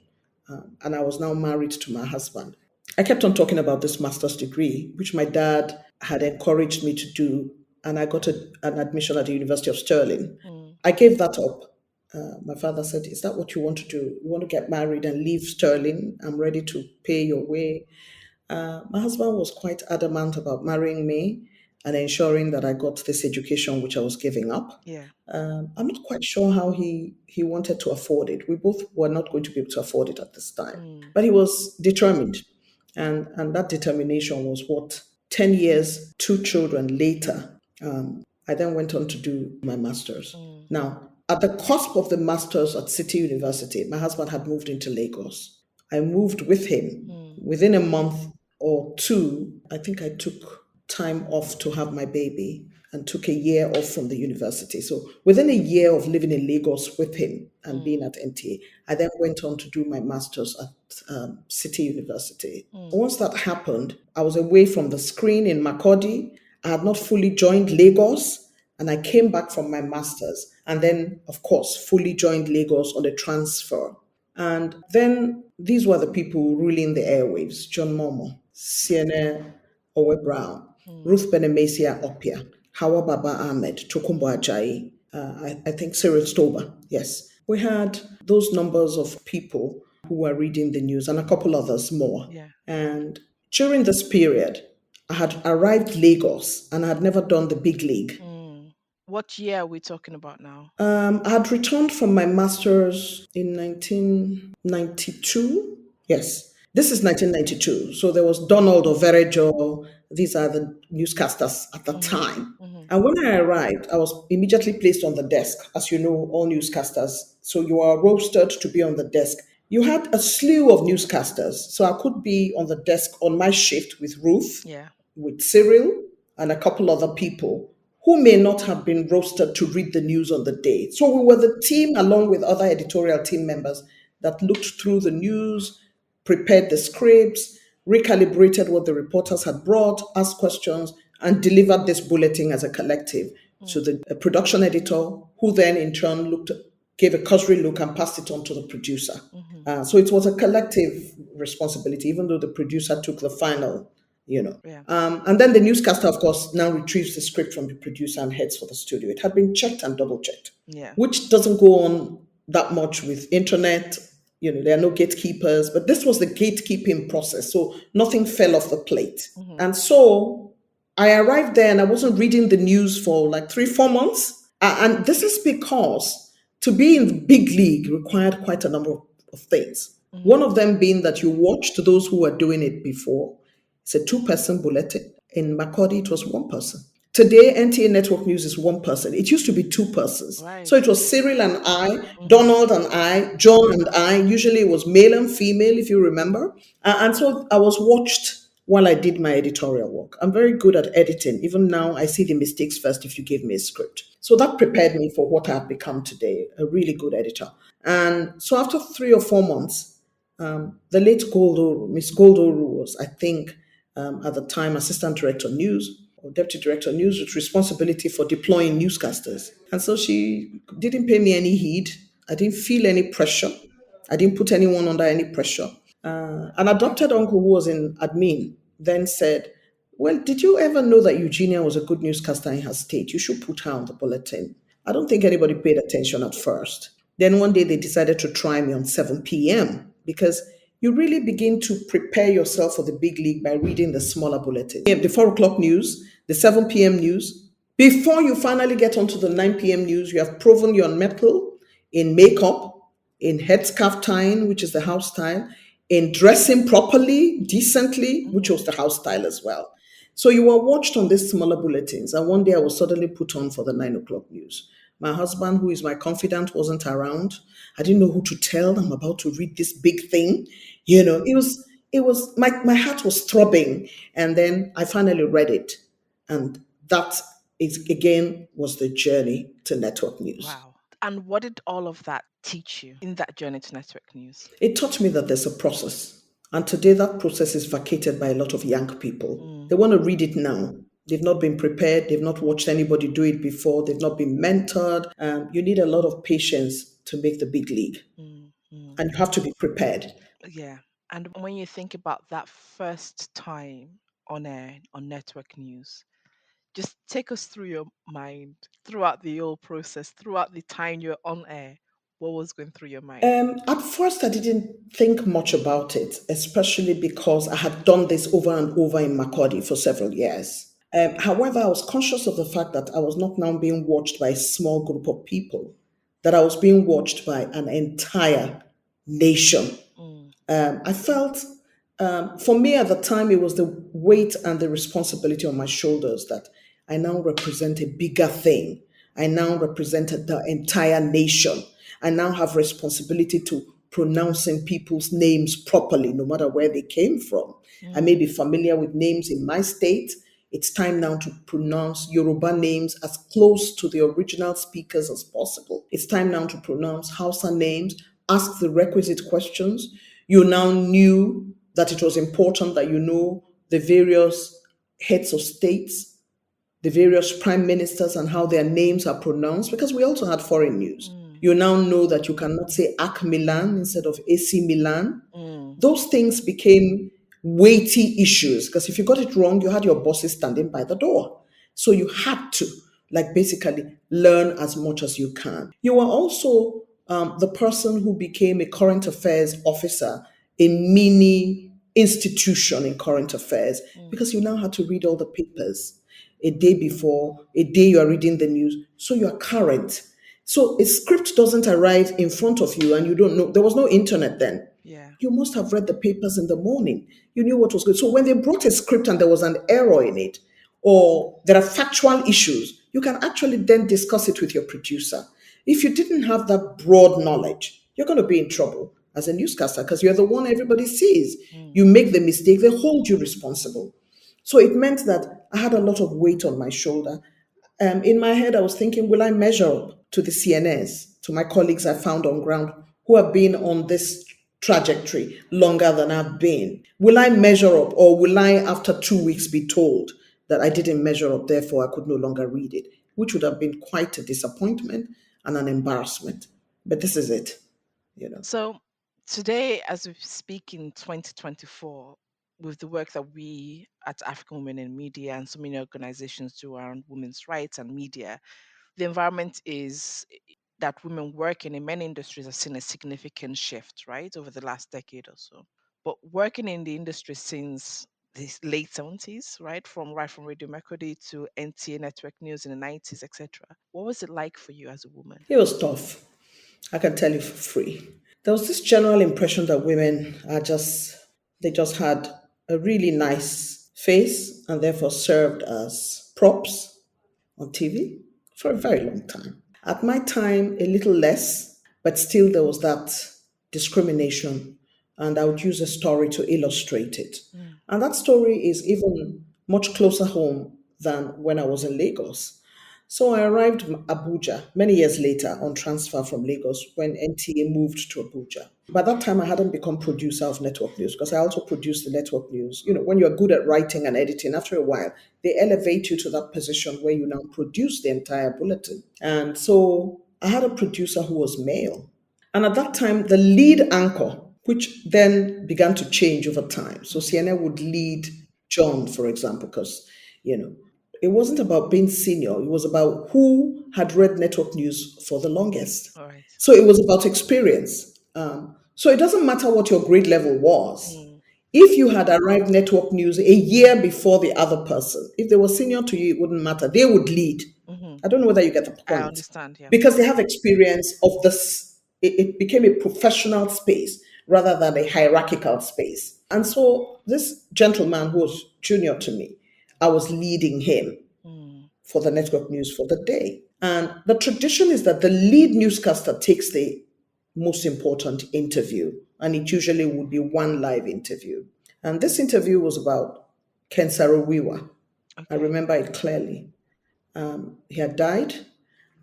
and I was now married to my husband, I kept on talking about this master's degree, which my dad had encouraged me to do, and I got an admission at the University of Stirling. I gave that up. My father said, "Is that what you want to do? You want to get married and leave Stirling? I'm ready to pay your way." My husband was quite adamant about marrying me and ensuring that I got this education which I was giving up. Yeah. I'm not quite sure how he wanted to afford it. We both were not going to be able to afford it at this time. But he was determined. And that determination was what, 10 years, 2 children later, I then went on to do my master's. Now, at the cusp of the master's at City University, my husband had moved into Lagos. I moved with him. Within a month or 2, I think I took time off to have my baby and took a year off from the university. So within a year of living in Lagos with him and being at NTA, I then went on to do my master's at City University. Once that happened, I was away from the screen in Makurdi. I had not fully joined Lagos, and I came back from my master's and then, of course, fully joined Lagos on a transfer. And then these were the people ruling the airwaves: John Momo, Sienna Owe Brown, Ruth Benemesia Opia, Hawa Baba Ahmed, Tokumbo Ajayi, I think Cyril Stober. Yes. We had those numbers of people who were reading the news and a couple others more. Yeah. And during this period, I had arrived Lagos and I had never done the big league. What year are we talking about now? I had returned from my master's in 1992. Yes, this is 1992. So there was Donald Overejo. These are the newscasters at the time. And when I arrived, I was immediately placed on the desk. As you know, all newscasters. So you are rostered to be on the desk. You had a slew of newscasters. So I could be on the desk on my shift with Ruth, with Cyril, and a couple other people who may not have been rostered to read the news on the day. So we were the team, along with other editorial team members, that looked through the news, prepared the scripts, recalibrated what the reporters had brought, asked questions, and delivered this bulletin as a collective to the production editor, who then in turn gave a cursory look and passed it on to the producer. So it was a collective responsibility, even though the producer took the final, and then the newscaster, of course, now retrieves the script from the producer and heads for the studio. It had been checked and double checked, which doesn't go on that much with internet. There are no gatekeepers, but this was the gatekeeping process. So nothing fell off the plate. And so I arrived there and I wasn't reading the news for like 3-4 months. And this is because to be in the big league required quite a number of things. One of them being that you watched those who were doing it before. It's a 2-person bulletin. In Makurdi, it was 1 person. Today, NTA Network News is 1 person. It used to be 2 persons. Right. So it was Cyril and I, Donald and I, John and I. Usually it was male and female, if you remember. And so I was watched while I did my editorial work. I'm very good at editing. Even now, I see the mistakes first if you give me a script. So that prepared me for what I've become today, a really good editor. And so after 3 or 4 months, the late Miss Goldoru was, I think, at the time, Assistant Director News or Deputy Director News with responsibility for deploying newscasters. And so she didn't pay me any heed. I didn't feel any pressure. I didn't put anyone under any pressure. An adopted uncle who was in admin then said, "Well, did you ever know that Eugenia was a good newscaster in her state? You should put her on the bulletin." I don't think anybody paid attention at first. Then one day they decided to try me on 7 p.m. because you really begin to prepare yourself for the big league by reading the smaller bulletins. The 4 o'clock news, the 7 p.m. news. Before you finally get onto the 9 p.m. news, you have proven your mettle in makeup, in headscarf tying, which is the house style, in dressing properly, decently, which was the house style as well. So you were watched on these smaller bulletins, and one day I was suddenly put on for the 9 o'clock news. My husband, who is my confidant, wasn't around. I didn't know who to tell. I'm about to read this big thing. It was my heart was throbbing. And then I finally read it. And that is again was the journey to network news. Wow. And what did all of that teach you in that journey to network news? It taught me that there's a process. And today that process is vacated by a lot of young people. They want to read it now. They've not been prepared. They've not watched anybody do it before. They've not been mentored. You need a lot of patience to make the big league. And you have to be prepared. Yeah. And when you think about that first time on air, on network news, just take us through your mind throughout the whole process, throughout the time you're on air. What was going through your mind? At first, I didn't think much about it, especially because I had done this over and over in Makodi for several years. However, I was conscious of the fact that I was not now being watched by a small group of people, that I was being watched by an entire nation. I felt, for me at the time, it was the weight and the responsibility on my shoulders that I now represent a bigger thing. I now represented the entire nation. I now have responsibility to pronouncing people's names properly, no matter where they came from. I may be familiar with names in my state. It's time now to pronounce Yoruba names as close to the original speakers as possible. It's time now to pronounce Hausa names, ask the requisite questions. You now knew that it was important that you know the various heads of states, the various prime ministers and how their names are pronounced, because we also had foreign news. You now know that you cannot say AC Milan instead of AC Milan. Those things became weighty issues because if you got it wrong, you had your bosses standing by the door. So you had to, basically learn as much as you can. You were also the person who became a current affairs officer, a mini institution in current affairs, because you now had to read all the papers a day before, a day you are reading the news, so you are current. So a script doesn't arrive in front of you and you don't know. There was no internet then. Yeah. You must have read the papers in the morning. You knew what was good. So when they brought a script and there was an error in it, or there are factual issues, you can actually then discuss it with your producer. If you didn't have that broad knowledge, you're going to be in trouble as a newscaster because you're the one everybody sees. You make the mistake, they hold you responsible. So it meant that I had a lot of weight on my shoulder. In my head, I was thinking, will I measure up to the CNS, to my colleagues I found on ground who have been on this trajectory longer than I've been? Will I measure up, or will I, after 2 weeks, be told that I didn't measure up, therefore I could no longer read it, which would have been quite a disappointment and an embarrassment. But this is it. So today, as we speak in 2024, with the work that we at African Women in Media and so many organizations do around women's rights and media, the environment is that women working in many industries have seen a significant shift, right, over the last decade or so. But working in the industry since the late 70s, right, from Radio Mercury to NTA Network News in the 90s, etc. What was it like for you as a woman? It was tough. I can tell you for free. There was this general impression that women they just had a really nice face and therefore served as props on TV for a very long time. At my time, a little less, but still there was that discrimination. And I would use a story to illustrate it. And that story is even much closer home than when I was in Lagos. So I arrived in Abuja many years later on transfer from Lagos when NTA moved to Abuja. By that time, I hadn't become producer of network news because I also produced the network news. When you're good at writing and editing, after a while, they elevate you to that position where you now produce the entire bulletin. And so I had a producer who was male. And at that time, the lead anchor, which then began to change over time. So Sienna would lead John, for example, because, it wasn't about being senior. It was about who had read network news for the longest. All right. So it was about experience. So it doesn't matter what your grade level was. If you had arrived network news a year before the other person, if they were senior to you, it wouldn't matter. They would lead. I don't know whether you get the point. I understand, yeah. Because they have experience of this it became a professional space rather than a hierarchical space. And so this gentleman who was junior to me, I was leading him Mm. for the network news for the day. And the tradition is that the lead newscaster takes the most important interview, and it usually would be one live interview. And this interview was about Ken Saro-Wiwa. I Okay. remember it clearly. He had died,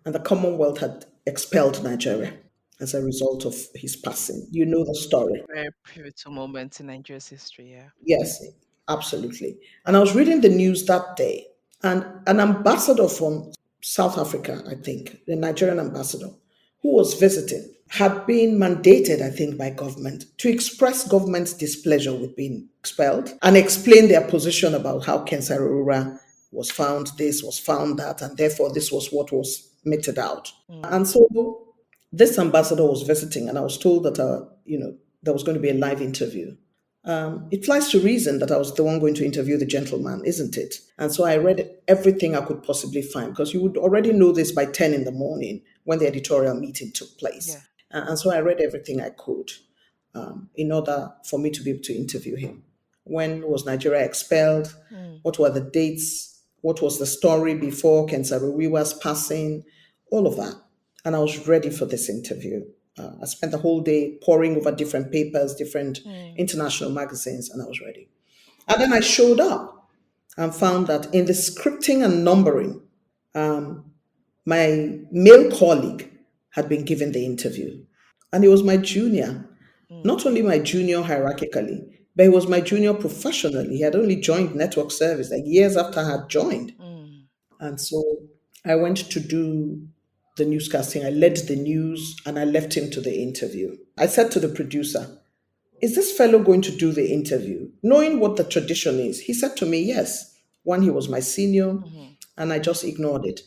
and the Commonwealth had expelled Nigeria as a result of his passing. You know the story. Very pivotal moment in Nigeria's history. Yeah. Yes, absolutely. And I was reading the news that day, and an ambassador from South Africa, I think, the Nigerian ambassador, who was visiting, had been mandated, I think, by government to express government's displeasure with being expelled and explain their position about how Ken Saro-Wiwa was found this, was found that, and therefore this was what was meted out. Mm. And so this ambassador was visiting, and I was told that, there was going to be a live interview. It flies to reason that I was the one going to interview the gentleman, isn't it? And so I read everything I could possibly find, because you would already know this by 10 in the morning when the editorial meeting took place. Yeah. And so I read everything I could in order for me to be able to interview him. When was Nigeria expelled? Mm. What were the dates? What was the story before Ken Saro-Wiwa's passing? All of that. And I was ready for this interview. I spent the whole day poring over different papers, different Mm. international magazines, and I was ready. And then I showed up and found that in the scripting and numbering, my male colleague had been given the interview. And he was my junior, Mm. not only my junior hierarchically, but he was my junior professionally. He had only joined network service like years after I had joined. Mm. And so I went to do the newscasting. I led the news and I left him to the interview. I said to the producer, "Is this fellow going to do the interview?" Knowing what the tradition is, he said to me, "Yes." One, he was my senior, Mm-hmm. and I just ignored it.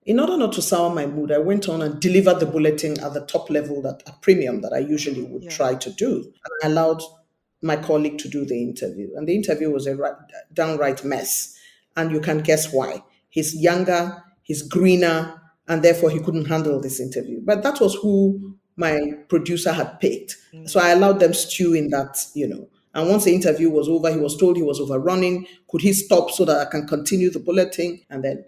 In order not to sour my mood, I went on and delivered the bulletin at the top level, that a premium that I usually would Yeah. try to do. And I allowed my colleague to do the interview. And the interview was a downright mess. And you can guess why. He's younger, he's greener, and therefore he couldn't handle this interview. But that was who my producer had picked. So Mm. I allowed them stew in that. And once the interview was over, he was told he was overrunning. Could he stop so that I can continue the bulletin? And then,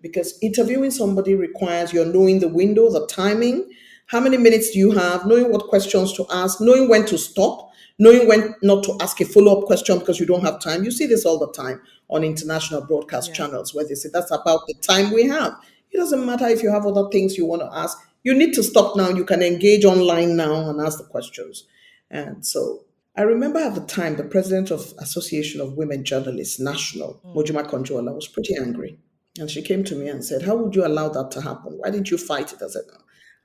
because interviewing somebody requires you're knowing the window, the timing, how many minutes do you have, knowing what questions to ask, knowing when to stop, knowing when not to ask a follow-up question because you don't have time. You see this all the time on international broadcast Yeah. channels where they say that's about the time we have. It doesn't matter if you have other things you want to ask. You need to stop now. You can engage online now and ask the questions. And so I remember at the time, the president of Association of Women Journalists National, Mm. Mojima Konjola, was pretty angry. And she came to me and said, "How would you allow that to happen? Why didn't you fight it?" I said, "No,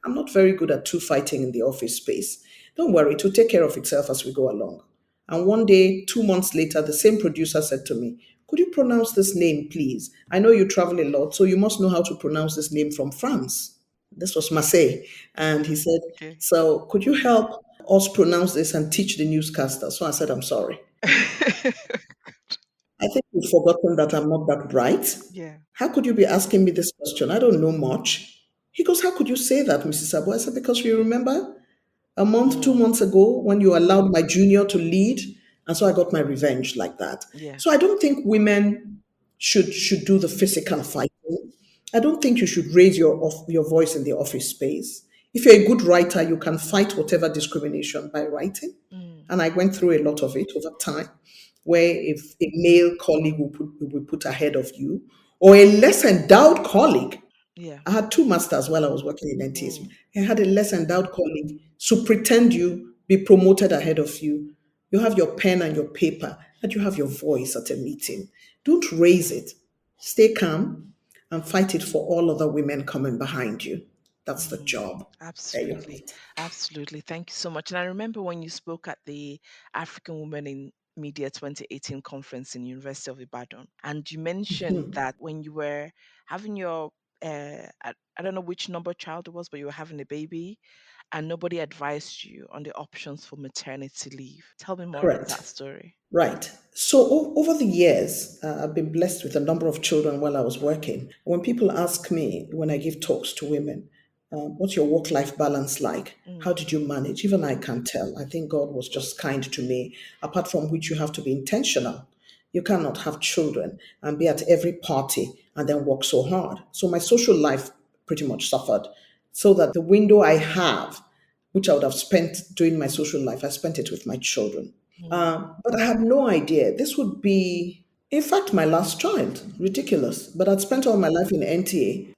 I'm not very good at two fighting in the office space. Don't worry, it will take care of itself as we go along." And one day, 2 months later, the same producer said to me, "Could you pronounce this name, please? I know you travel a lot, so you must know how to pronounce this name from France." This was Marseille. And he said, Okay. "So could you help us pronounce this and teach the newscaster?" So I said, "I'm sorry. I think you've forgotten that I'm not that bright. Yeah. How could you be asking me this question? I don't know much." He goes, "How could you say that, Mrs. Abu?" I said, "Because you remember a month, two Mm. months ago when you allowed my junior to lead, and so I got my revenge like that." Yeah. So I don't think women should do the physical fighting. I don't think you should raise your voice in the office space. If you're a good writer, you can fight whatever discrimination by writing. Mm. And I went through a lot of it over time, where if a male colleague will put ahead of you, or a less endowed colleague. Yeah. I had two masters while I was working in NTS. Mm. I had a less endowed colleague, so pretend you be promoted ahead of you. You have your pen and your paper, and you have your voice at a meeting. Don't raise it. Stay calm and fight it for all other women coming behind you. That's the Mm. job. There you have Absolutely. it. Absolutely. Thank you so much. And I remember when you spoke at the African Women in Media 2018 conference in University of Ibadan, and you mentioned that when you were having your I don't know which number child it was, but you were having a baby and nobody advised you on the options for maternity leave. Tell me more about Correct. that story. Right. So over the years, I've been blessed with a number of children while I was working. When people ask me, when I give talks to women, What's your work-life balance like? How Mm. did you manage? Even I can't tell. I think God was just kind to me, apart from which you have to be intentional. You cannot have children and be at every party and then work so hard. So my social life pretty much suffered. So that the window I have, which I would have spent doing my social life, I spent it with my children. Mm. But I had no idea this would be, in fact, my last child. Ridiculous. But I'd spent all my life in NTA.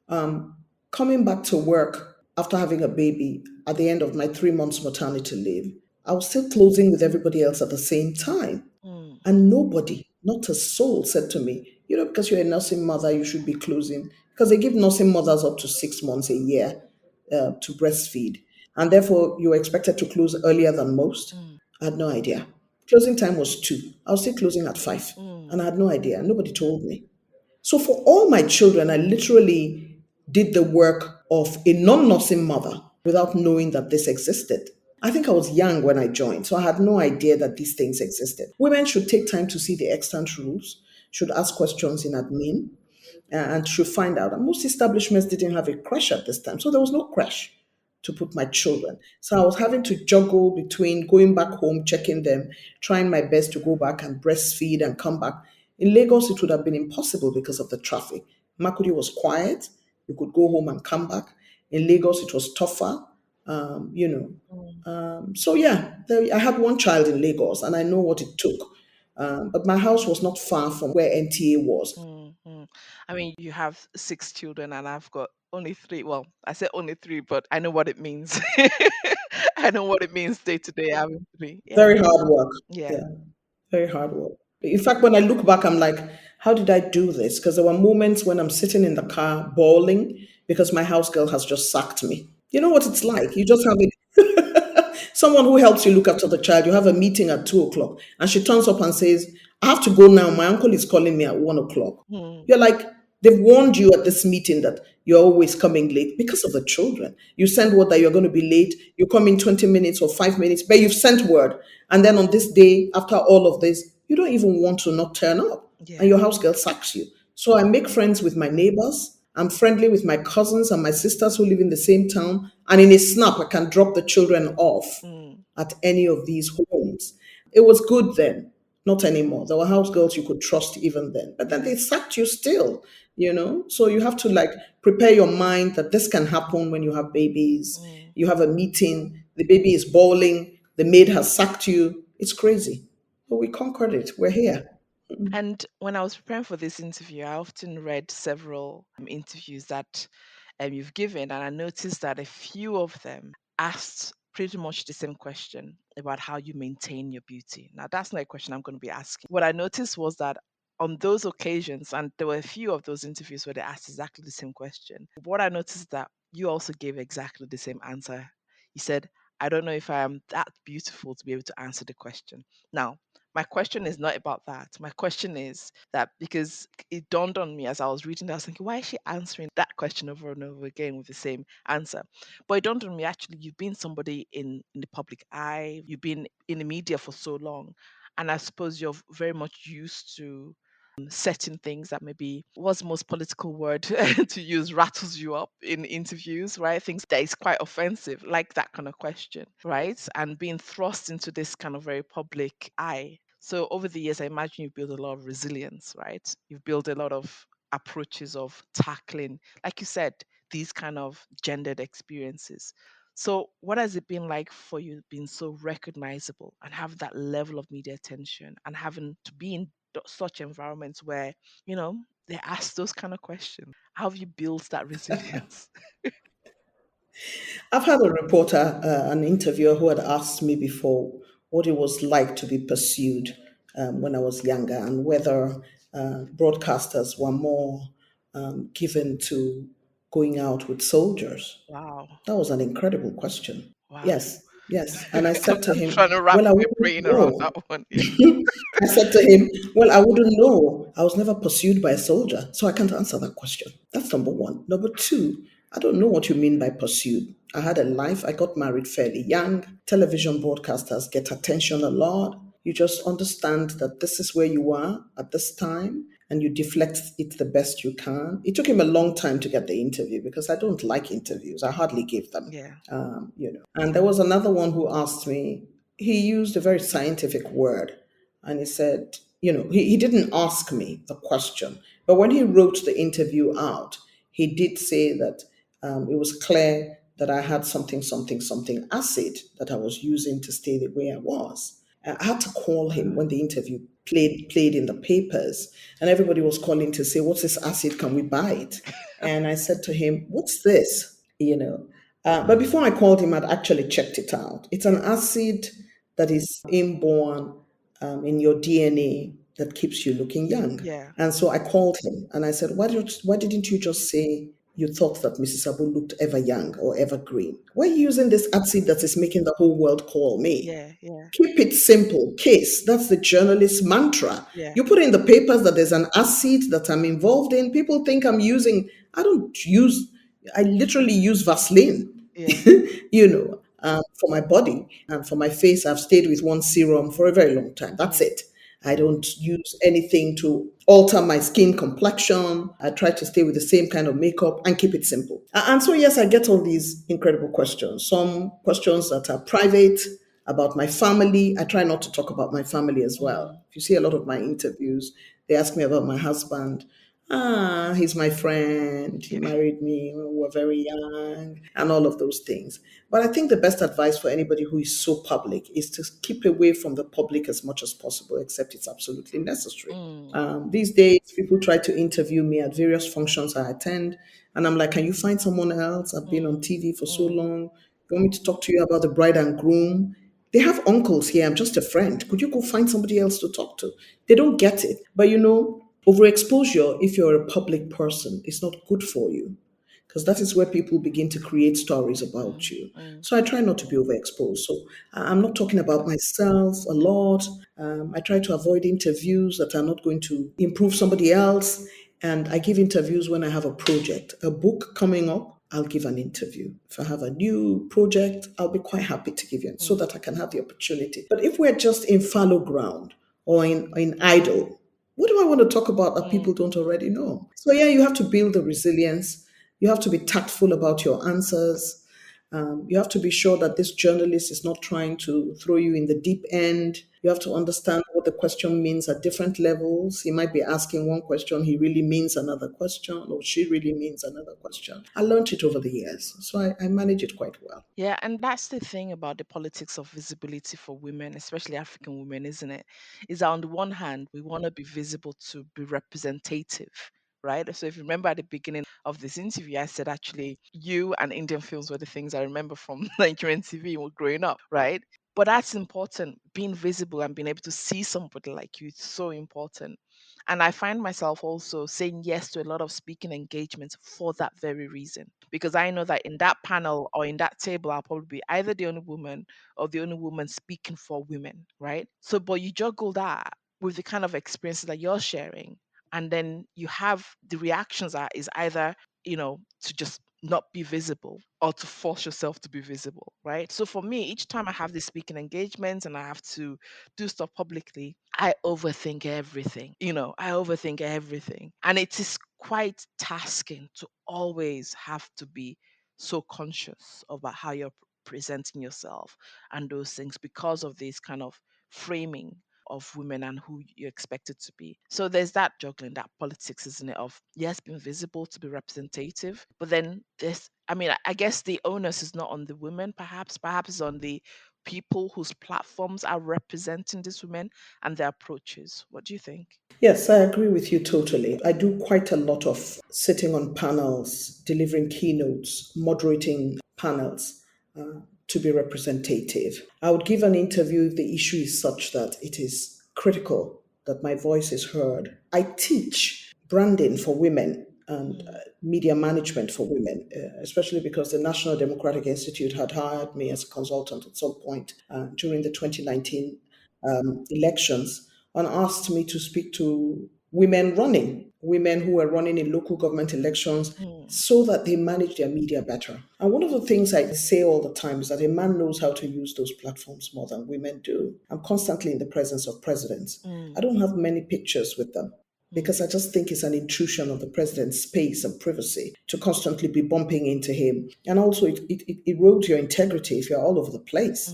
Coming back to work after having a baby at the end of my 3 months maternity leave, I was still closing with everybody else at the same time. Mm. And nobody, not a soul, said to me, because you're a nursing mother, you should be closing. Because they give nursing mothers up to 6 months a year to breastfeed. And therefore, you were expected to close earlier than most. Mm. I had no idea. Closing time was 2. I was still closing at 5. Mm. And I had no idea. Nobody told me. So for all my children, I literally did the work of a non-nursing mother without knowing that this existed. I think I was young when I joined, so I had no idea that these things existed. Women should take time to see the extant rules, should ask questions in admin, and should find out. And most establishments didn't have a crash at this time, so there was no crash to put my children. So I was having to juggle between going back home, checking them, trying my best to go back and breastfeed and come back. In Lagos, it would have been impossible because of the traffic. Makudi was quiet. You could go home and come back. In Lagos, it was tougher. Um, you know. Mm. So yeah, I had one child in Lagos, and I know what it took. But my house was not far from where NTA was. Mm. Mm. I mean, you have 6 children, and I've got only 3. Well, I said only 3, but I know what it means. I know what it means day to day having 3. Yeah. Very hard work. Yeah. Yeah. Very hard work. In fact, when I look back, I'm like, how did I do this? Because there were moments when I'm sitting in the car bawling because my house girl has just sacked me. You know what it's like? You just have someone who helps you look after the child. You have a meeting at 2 o'clock, and she turns up and says, I have to go now. My uncle is calling me at 1 o'clock. Mm. You're like, they've warned you at this meeting that you're always coming late because of the children. You send word that you're going to be late. You come in 20 minutes or 5 minutes, but you've sent word. And then on this day, after all of this, you don't even want to not turn up. And Yeah. your house girl sacks you. So I make friends with my neighbors. I'm friendly with my cousins and my sisters who live in the same town. And in a snap, I can drop the children off Mm. at any of these homes. It was good then, not anymore. There were house girls you could trust even then, but then Yeah. they sacked you still. So you have to prepare your mind that this can happen when you have babies. Mm. You have a meeting, the baby is bawling, the maid has sacked you. It's crazy. But we conquered it. We're here. And when I was preparing for this interview, I often read several interviews that you've given, and I noticed that a few of them asked pretty much the same question about how you maintain your beauty. Now, that's not a question I'm going to be asking. What I noticed was that on those occasions, and there were a few of those interviews where they asked exactly the same question, what I noticed is that you also gave exactly the same answer. You said, I don't know if I am that beautiful to be able to answer the question. Now, my question is not about that. My question is that because it dawned on me as I was reading that, I was thinking, why is she answering that question over and over again with the same answer? But it dawned on me actually, you've been somebody in the public eye, you've been in the media for so long. And I suppose you're very much used to certain things that maybe what's the most political word to use rattles you up in interviews, right? Things that is quite offensive, like that kind of question, right? And being thrust into this kind of very public eye. So over the years, I imagine you've built a lot of resilience, right? You've built a lot of approaches of tackling, like you said, these kind of gendered experiences. So, what has it been like for you being so recognizable and have that level of media attention and having to be in such environments where, you know, they ask those kind of questions? How have you built that resilience? I've had a reporter, an interviewer who had asked me before what it was like to be pursued when I was younger and whether broadcasters were more given to going out with soldiers. Wow. That was an incredible question. Wow. Yes, yes. And I said to I'm him, trying to wrap well, I my wouldn't brain around know. that one. Yeah. I said to him, well, I wouldn't know. I was never pursued by a soldier, so I can't answer that question. That's number one. Number two, I don't know what you mean by pursued. I had a life. I got married fairly young. Television broadcasters get attention a lot. You just understand that this is where you are at this time, and you deflect it the best you can. It took him a long time to get the interview because I don't like interviews. I hardly give them, Yeah. And there was another one who asked me, he used a very scientific word, and he said, he didn't ask me the question, but when he wrote the interview out, he did say that it was clear that I had something, something, something acid that I was using to stay the way I was. I had to call him when the interview played in the papers, and everybody was calling to say, "What's this acid? Can we buy it?" And I said to him, "What's this?" But before I called him, I'd actually checked it out. It's an acid that is inborn in your DNA that keeps you looking young. Yeah. And so I called him and I said, why didn't you just say you thought that Mrs. Abu looked ever young or ever green? Why are you using this acid that is making the whole world call me? Yeah. Yeah. Keep it simple. Case. That's the journalist mantra. Yeah. You put in the papers that there's an acid that I'm involved in. People think I'm using, I literally use Vaseline, Yeah. for my body and for my face. I've stayed with one serum for a very long time. That's Mm. it. I don't use anything to alter my skin complexion. I try to stay with the same kind of makeup and keep it simple. And so, yes, I get all these incredible questions. Some questions that are private about my family. I try not to talk about my family as well. Mm. If you see a lot of my interviews, they ask me about my husband. He's my friend. He Yeah. married me when we were very young, and all of those things. But I think the best advice for anybody who is so public is to keep away from the public as much as possible, except it's absolutely necessary. Mm. These days, people try to interview me at various functions I attend, and I'm like, can you find someone else? I've been on Mm. TV for so Mm. long. You want me to talk to you about the bride and groom? They have uncles here. I'm just a friend. Could you go find somebody else to talk to? They don't get it. But overexposure, if you're a public person, is not good for you because that is where people begin to create stories about Mm. you. Mm. So I try not to be overexposed. So I'm not talking about myself a lot. I try to avoid interviews that are not going to improve somebody else. And I give interviews when I have a project, a book coming up. I'll give an interview. If I have a new project, I'll be quite happy to give you so Mm. that I can have the opportunity. But if we're just in fallow ground or in idle, what do I want to talk about that people Mm. don't already know? So, yeah, you have to build the resilience. You have to be tactful about your answers. You have to be sure that this journalist is not trying to throw you in the deep end. You have to understand what the question means at different levels. He might be asking one question, he really means another question, or she really means another question. I learned it over the years, so I manage it quite well. Yeah, and that's the thing about the politics of visibility for women, especially African women, isn't it? Is that on the one hand, we want to be visible to be representative, right? So if you remember at the beginning of this interview, I said actually you and Indian films were the things I remember from Nigerian TV when growing up, right? But that's important. Being visible and being able to see somebody like you is so important. And I find myself also saying yes to a lot of speaking engagements for that very reason. Because I know that in that panel or in that table, I'll probably be either the only woman or the only woman speaking for women, right? So, but you juggle that with the kind of experiences that you're sharing. And then you have the reactions are is either, to just not be visible or to force yourself to be visible, right? So for me, each time I have these speaking engagements and I have to do stuff publicly, I overthink everything. I overthink everything. And it is quite tasking to always have to be so conscious about how you're presenting yourself and those things because of this kind of framing of women and who you expect it to be. So there's that juggling, that politics, isn't it? Of yes, being visible to be representative, but then I guess the onus is not on the women, perhaps it's on the people whose platforms are representing these women and their approaches. What do you think? Yes, I agree with you totally. I do quite a lot of sitting on panels, delivering keynotes, moderating panels to be representative. I would give an interview if the issue is such that it is critical that my voice is heard. I teach branding for women and Mm. media management for women, especially because the National Democratic Institute had hired me as a consultant at some point during the 2019 elections and asked me to speak to women who were running in local government elections Mm. so that they manage their media better. And one of the things I say all the time is that a man knows how to use those platforms more than women do. I'm constantly in the presence of presidents. I Mm. don't have many pictures with them. because I just think it's an intrusion of the president's space and privacy to constantly be bumping into him. And also, it erodes your integrity if you're all over the place.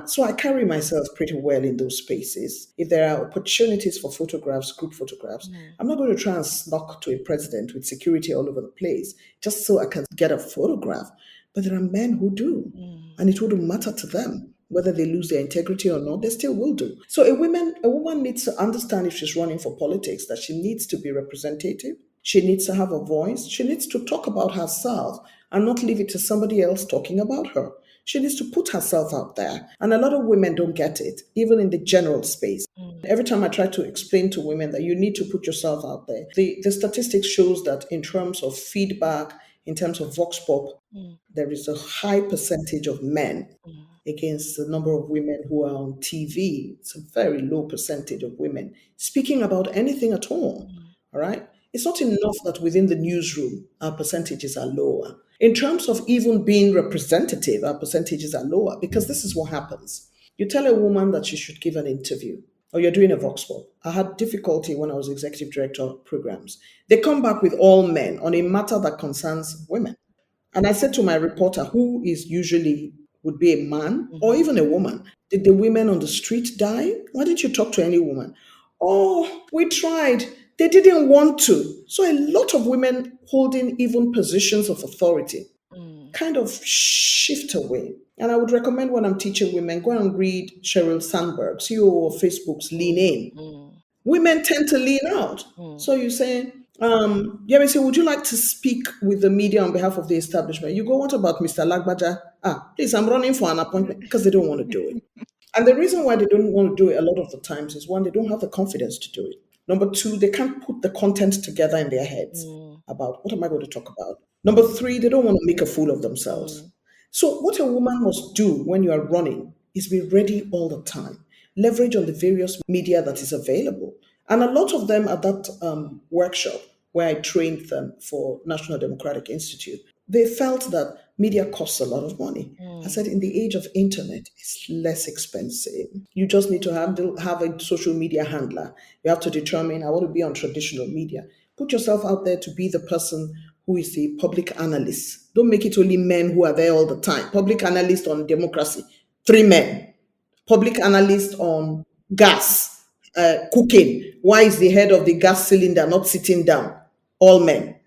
So I carry myself pretty well in those spaces. If there are opportunities for photographs, group photographs, I'm not going to try and snuck to a president with security all over the place just so I can get a photograph. But there are men who do, and it wouldn't matter to them whether they lose their integrity or not. They still will do. So a woman needs to understand if she's running for politics that she needs to be representative. She needs to have a voice. She needs to talk about herself and not leave it to somebody else talking about her. She needs to put herself out there. And a lot of women don't get it, even in the general space. Every time I try to explain to women that you need to put yourself out there, the statistics shows that in terms of feedback, in terms of vox pop, there is a high percentage of men against the number of women who are on TV. It's a very low percentage of women speaking about anything at all. All right. It's not enough that within the newsroom, our percentages are lower. In terms of even being representative, our percentages are lower because this is what happens. You tell a woman that she should give an interview or you're doing a vox pop. I had difficulty when I was executive director of programs. They come back with all men on a matter that concerns women. And I said to my reporter, who is usually would be a man or even a woman, did the women on the street die? Why didn't you talk to any woman? Oh, we tried. They didn't want to. So a lot of women holding even positions of authority kind of shift away. And I would recommend when I'm teaching women, go and read Sheryl Sandberg, CEO of Facebook's Lean In. Women tend to lean out. So you say, yeah, we say, would you like to speak with the media on behalf of the establishment? You go, what about Mr. Lagbaja? Please, I'm running for an appointment because they don't want to do it. And the reason why they don't want to do it a lot of the times is one, they don't have the confidence to do it. Number two, they can't put the content together in their heads about what am I going to talk about. Number three, they don't want to make a fool of themselves. So what a woman must do when you are running is be ready all the time. Leverage on the various media that is available. And a lot of them at that workshop where I trained them for National Democratic Institute, they felt that media costs a lot of money. I said, in the age of internet, it's less expensive. You just need to have a social media handler. You have to determine, I want to be on traditional media. Put yourself out there to be the person who is the public analyst. Don't make it only men who are there all the time. Public analyst on democracy, 3 men. Public analyst on gas, cooking. Why is the head of the gas cylinder not sitting down? All men.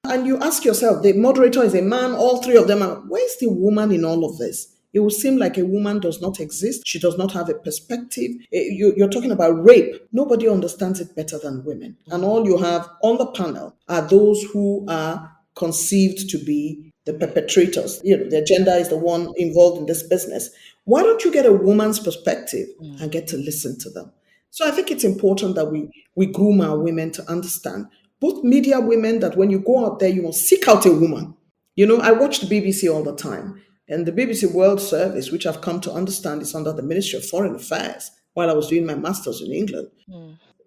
And you ask yourself, the moderator is a man, all 3 of them are, where's the woman in all of this? It would seem like a woman does not exist. She does not have a perspective. You're talking about rape. Nobody understands it better than women. And all you have on the panel are those who are conceived to be the perpetrators. Their gender is the one involved in this business. Why don't you get a woman's perspective and get to listen to them? So I think it's important that we groom our women to understand, both media women, that when you go out there, you must seek out a woman. I watch the BBC all the time. And the BBC World Service, which I've come to understand is under the Ministry of Foreign Affairs while I was doing my master's in England.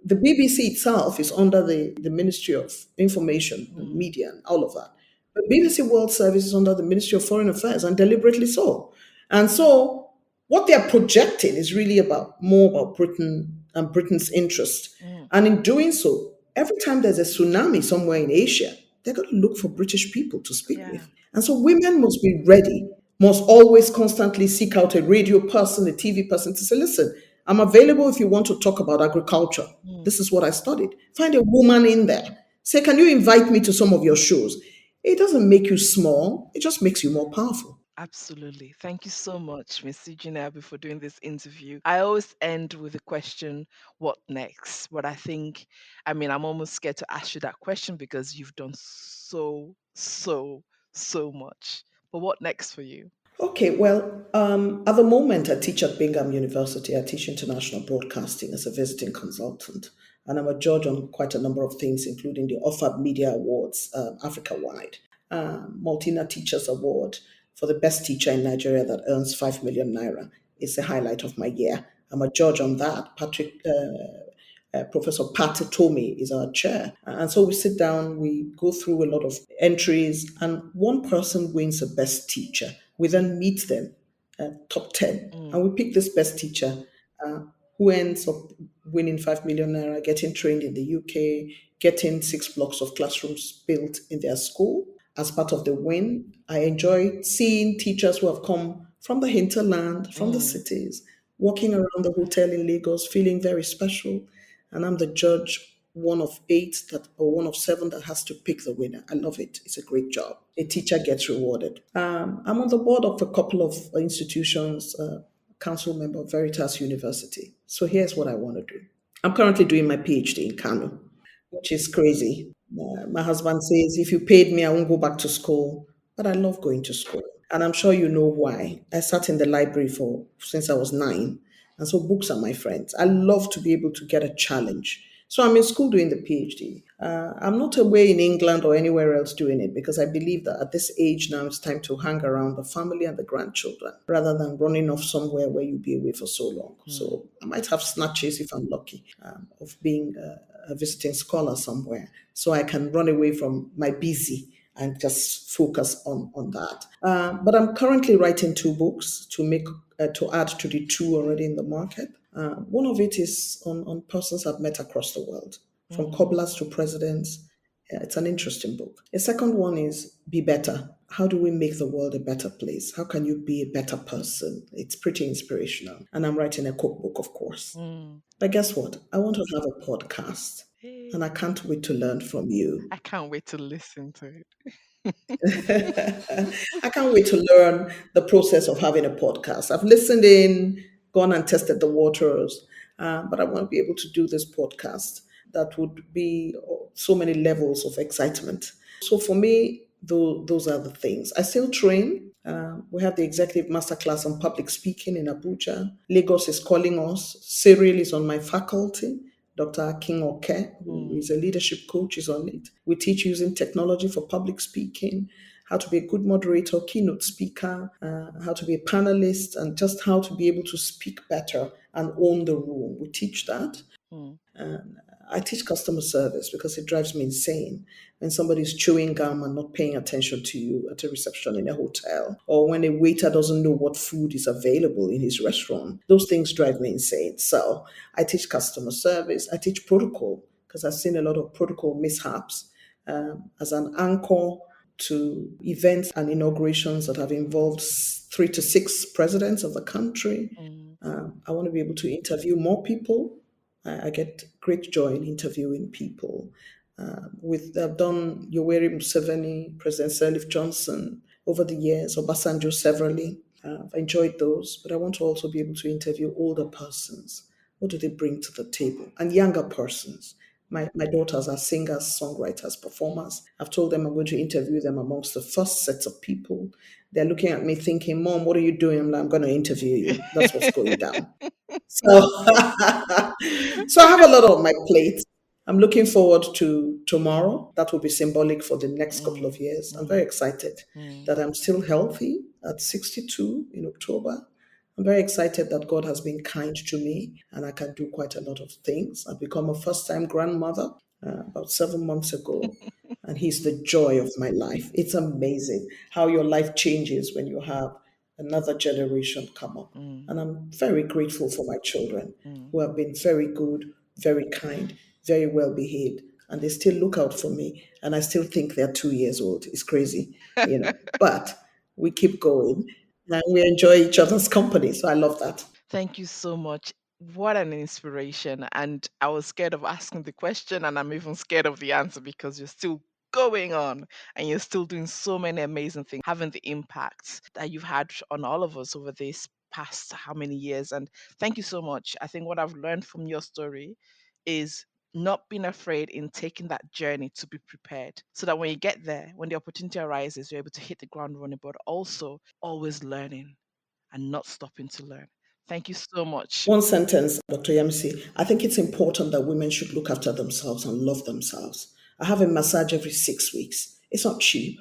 The BBC itself is under the Ministry of Information and Media and all of that. But BBC World Service is under the Ministry of Foreign Affairs, and deliberately so. And so what they're projecting is really more about Britain and Britain's interest. And in doing so, every time there's a tsunami somewhere in Asia, they're going to look for British people to speak with. And so women must be ready, must always constantly seek out a radio person, a TV person to say, listen, I'm available if you want to talk about agriculture. This is what I studied. Find a woman in there. Say, can you invite me to some of your shows? It doesn't make you small. It just makes you more powerful. Absolutely. Thank you so much, Miss Eugenia Abu, for doing this interview. I always end with the question, what next? But I'm almost scared to ask you that question because you've done so, so, so much. But what next for you? Okay, well, at the moment, I teach at Bingham University. I teach international broadcasting as a visiting consultant, and I'm a judge on quite a number of things, including the OFAB Media Awards Africa-wide, Multina Teachers Award for the best teacher in Nigeria that earns 5 million naira. It's the highlight of my year. I'm a judge on that. Professor Pat Tomi is our chair. And so we sit down, we go through a lot of entries, and one person wins the best teacher. We then meet them, top 10, and we pick this best teacher who ends up winning 5 million naira, getting trained in the UK, getting 6 blocks of classrooms built in their school as part of the win. I enjoy seeing teachers who have come from the hinterland, from the cities, walking around the hotel in Lagos, feeling very special. And I'm the judge, one of 8 that, or one of 7 that has to pick the winner. I love it. It's a great job. A teacher gets rewarded. I'm on the board of a couple of institutions, council member of Veritas University. So here's what I want to do. I'm currently doing my PhD in Kano, which is crazy. My husband says, if you paid me, I won't go back to school. But I love going to school. And I'm sure you know why. I sat in the library since I was 9. And so books are my friends. I love to be able to get a challenge. So I'm in school doing the PhD. I'm not away in England or anywhere else doing it because I believe that at this age now it's time to hang around the family and the grandchildren rather than running off somewhere where you'll be away for so long. So I might have snatches if I'm lucky of being a visiting scholar somewhere so I can run away from my busy and just focus on that. But I'm currently writing 2 books to add to the 2 already in the market. One of it is on persons I've met across the world, from cobblers to presidents. Yeah, it's an interesting book. The second one is Be Better. How do we make the world a better place? How can you be a better person? It's pretty inspirational. And I'm writing a cookbook, of course. But guess what? I want to have a podcast. And I can't wait to learn from you. I can't wait to listen to it. I can't wait to learn the process of having a podcast. I've listened in, gone and tested the waters, but I want to be able to do this podcast that would be so many levels of excitement. So for me, those are the things. I still train. We have the executive masterclass on public speaking in Abuja. Lagos is calling us. Cyril is on my faculty. Dr. King Oke, who is a leadership coach, is on it. We teach using technology for public speaking, how to be a good moderator, keynote speaker, how to be a panelist, and just how to be able to speak better and own the room. We teach that. I teach customer service because it drives me insane when somebody's chewing gum and not paying attention to you at a reception in a hotel, or when a waiter doesn't know what food is available in his restaurant. Those things drive me insane. So I teach customer service. I teach protocol because I've seen a lot of protocol mishaps as an anchor to events and inaugurations that have involved 3 to 6 presidents of the country. I want to be able to interview more people. I get great joy in interviewing people. I've done Yoweri Museveni, President Sirleaf Johnson over the years, Obasanjo severally. I've enjoyed those, but I want to also be able to interview older persons. What do they bring to the table? And younger persons. My daughters are singers, songwriters, performers. I've told them I'm going to interview them amongst the first sets of people. They're looking at me thinking, Mom, what are you doing? I'm like, I'm going to interview you. That's what's going down. So, so I have a lot on my plate. I'm looking forward to tomorrow. That will be symbolic for the next couple of years. I'm very excited that I'm still healthy at 62 in October. I'm very excited that God has been kind to me and I can do quite a lot of things. I've become a first-time grandmother about 7 months ago, and He's the joy of my life. It's amazing how your life changes when you have another generation come up. And I'm very grateful for my children who have been very good, very kind, very well behaved, and they still look out for me. And I still think they're 2 years old. It's crazy, but we keep going and we enjoy each other's company. So I love that. Thank you so much. What an inspiration. And I was scared of asking the question, and I'm even scared of the answer because you're still going on and you're still doing so many amazing things, having the impact that you've had on all of us over this past how many years. And thank you so much. I think what I've learned from your story is not being afraid in taking that journey to be prepared so that when you get there, when the opportunity arises, you're able to hit the ground running, but also always learning and not stopping to learn. Thank you so much. One sentence, Dr. Yamsi. I think it's important that women should look after themselves and love themselves. I have a massage every 6 weeks. It's not cheap.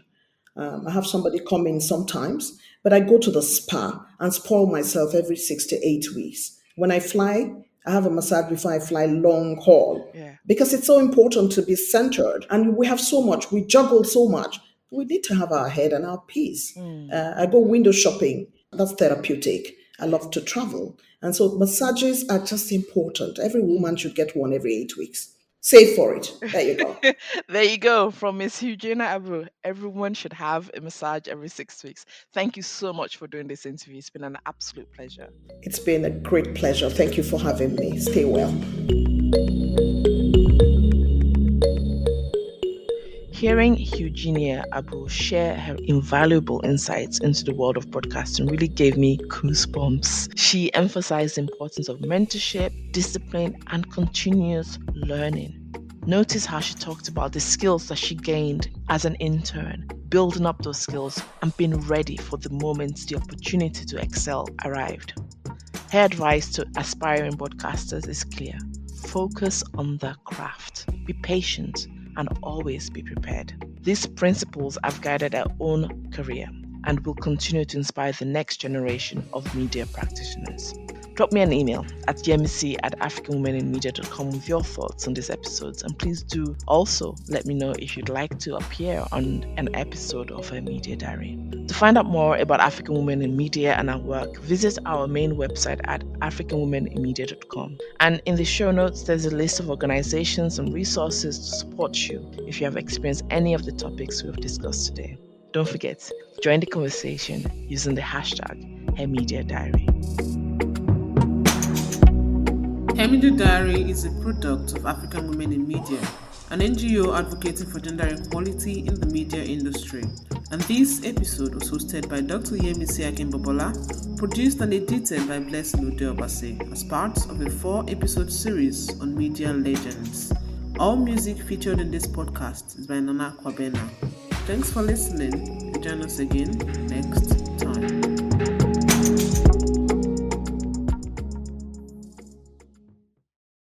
I have somebody come in sometimes, but I go to the spa and spoil myself every 6 to 8 weeks. When I fly, I have a massage before I fly long haul because it's so important to be centered. And we have so much, we juggle so much. We need to have our head and our peace. I go window shopping. That's therapeutic. I love to travel. And so massages are just important. Every woman should get one every 8 weeks. Save for it. There you go. There you go. From Miss Eugenia Abu. Everyone should have a massage every 6 weeks. Thank you so much for doing this interview. It's been an absolute pleasure. It's been a great pleasure. Thank you for having me. Stay well. Hearing Eugenia Abu share her invaluable insights into the world of broadcasting really gave me goosebumps. She emphasized the importance of mentorship, discipline, and continuous learning. Notice how she talked about the skills that she gained as an intern, building up those skills and being ready for the moment the opportunity to excel arrived. Her advice to aspiring broadcasters is clear. Focus on the craft. Be patient and always be prepared. These principles have guided her own career and will continue to inspire the next generation of media practitioners. Drop me an email at yemisi@africanwomeninmedia.com with your thoughts on these episodes, and please do also let me know if you'd like to appear on an episode of her Media Diary. To find out more about African Women in Media and our work, visit our main website at africanwomeninmedia.com. And in the show notes, there's a list of organizations and resources to support you if you have experienced any of the topics we've discussed today. Don't forget, join the conversation using the hashtag #HerMediaDiary. Her Media Diary is a product of African Women in Media, an NGO advocating for gender equality in the media industry. And this episode was hosted by Dr. Yemisi Akimbobola, produced and edited by Blessing Udeobase as part of a 4-episode series on media legends. All music featured in this podcast is by Nana Kwabena. Thanks for listening, and join us again next time.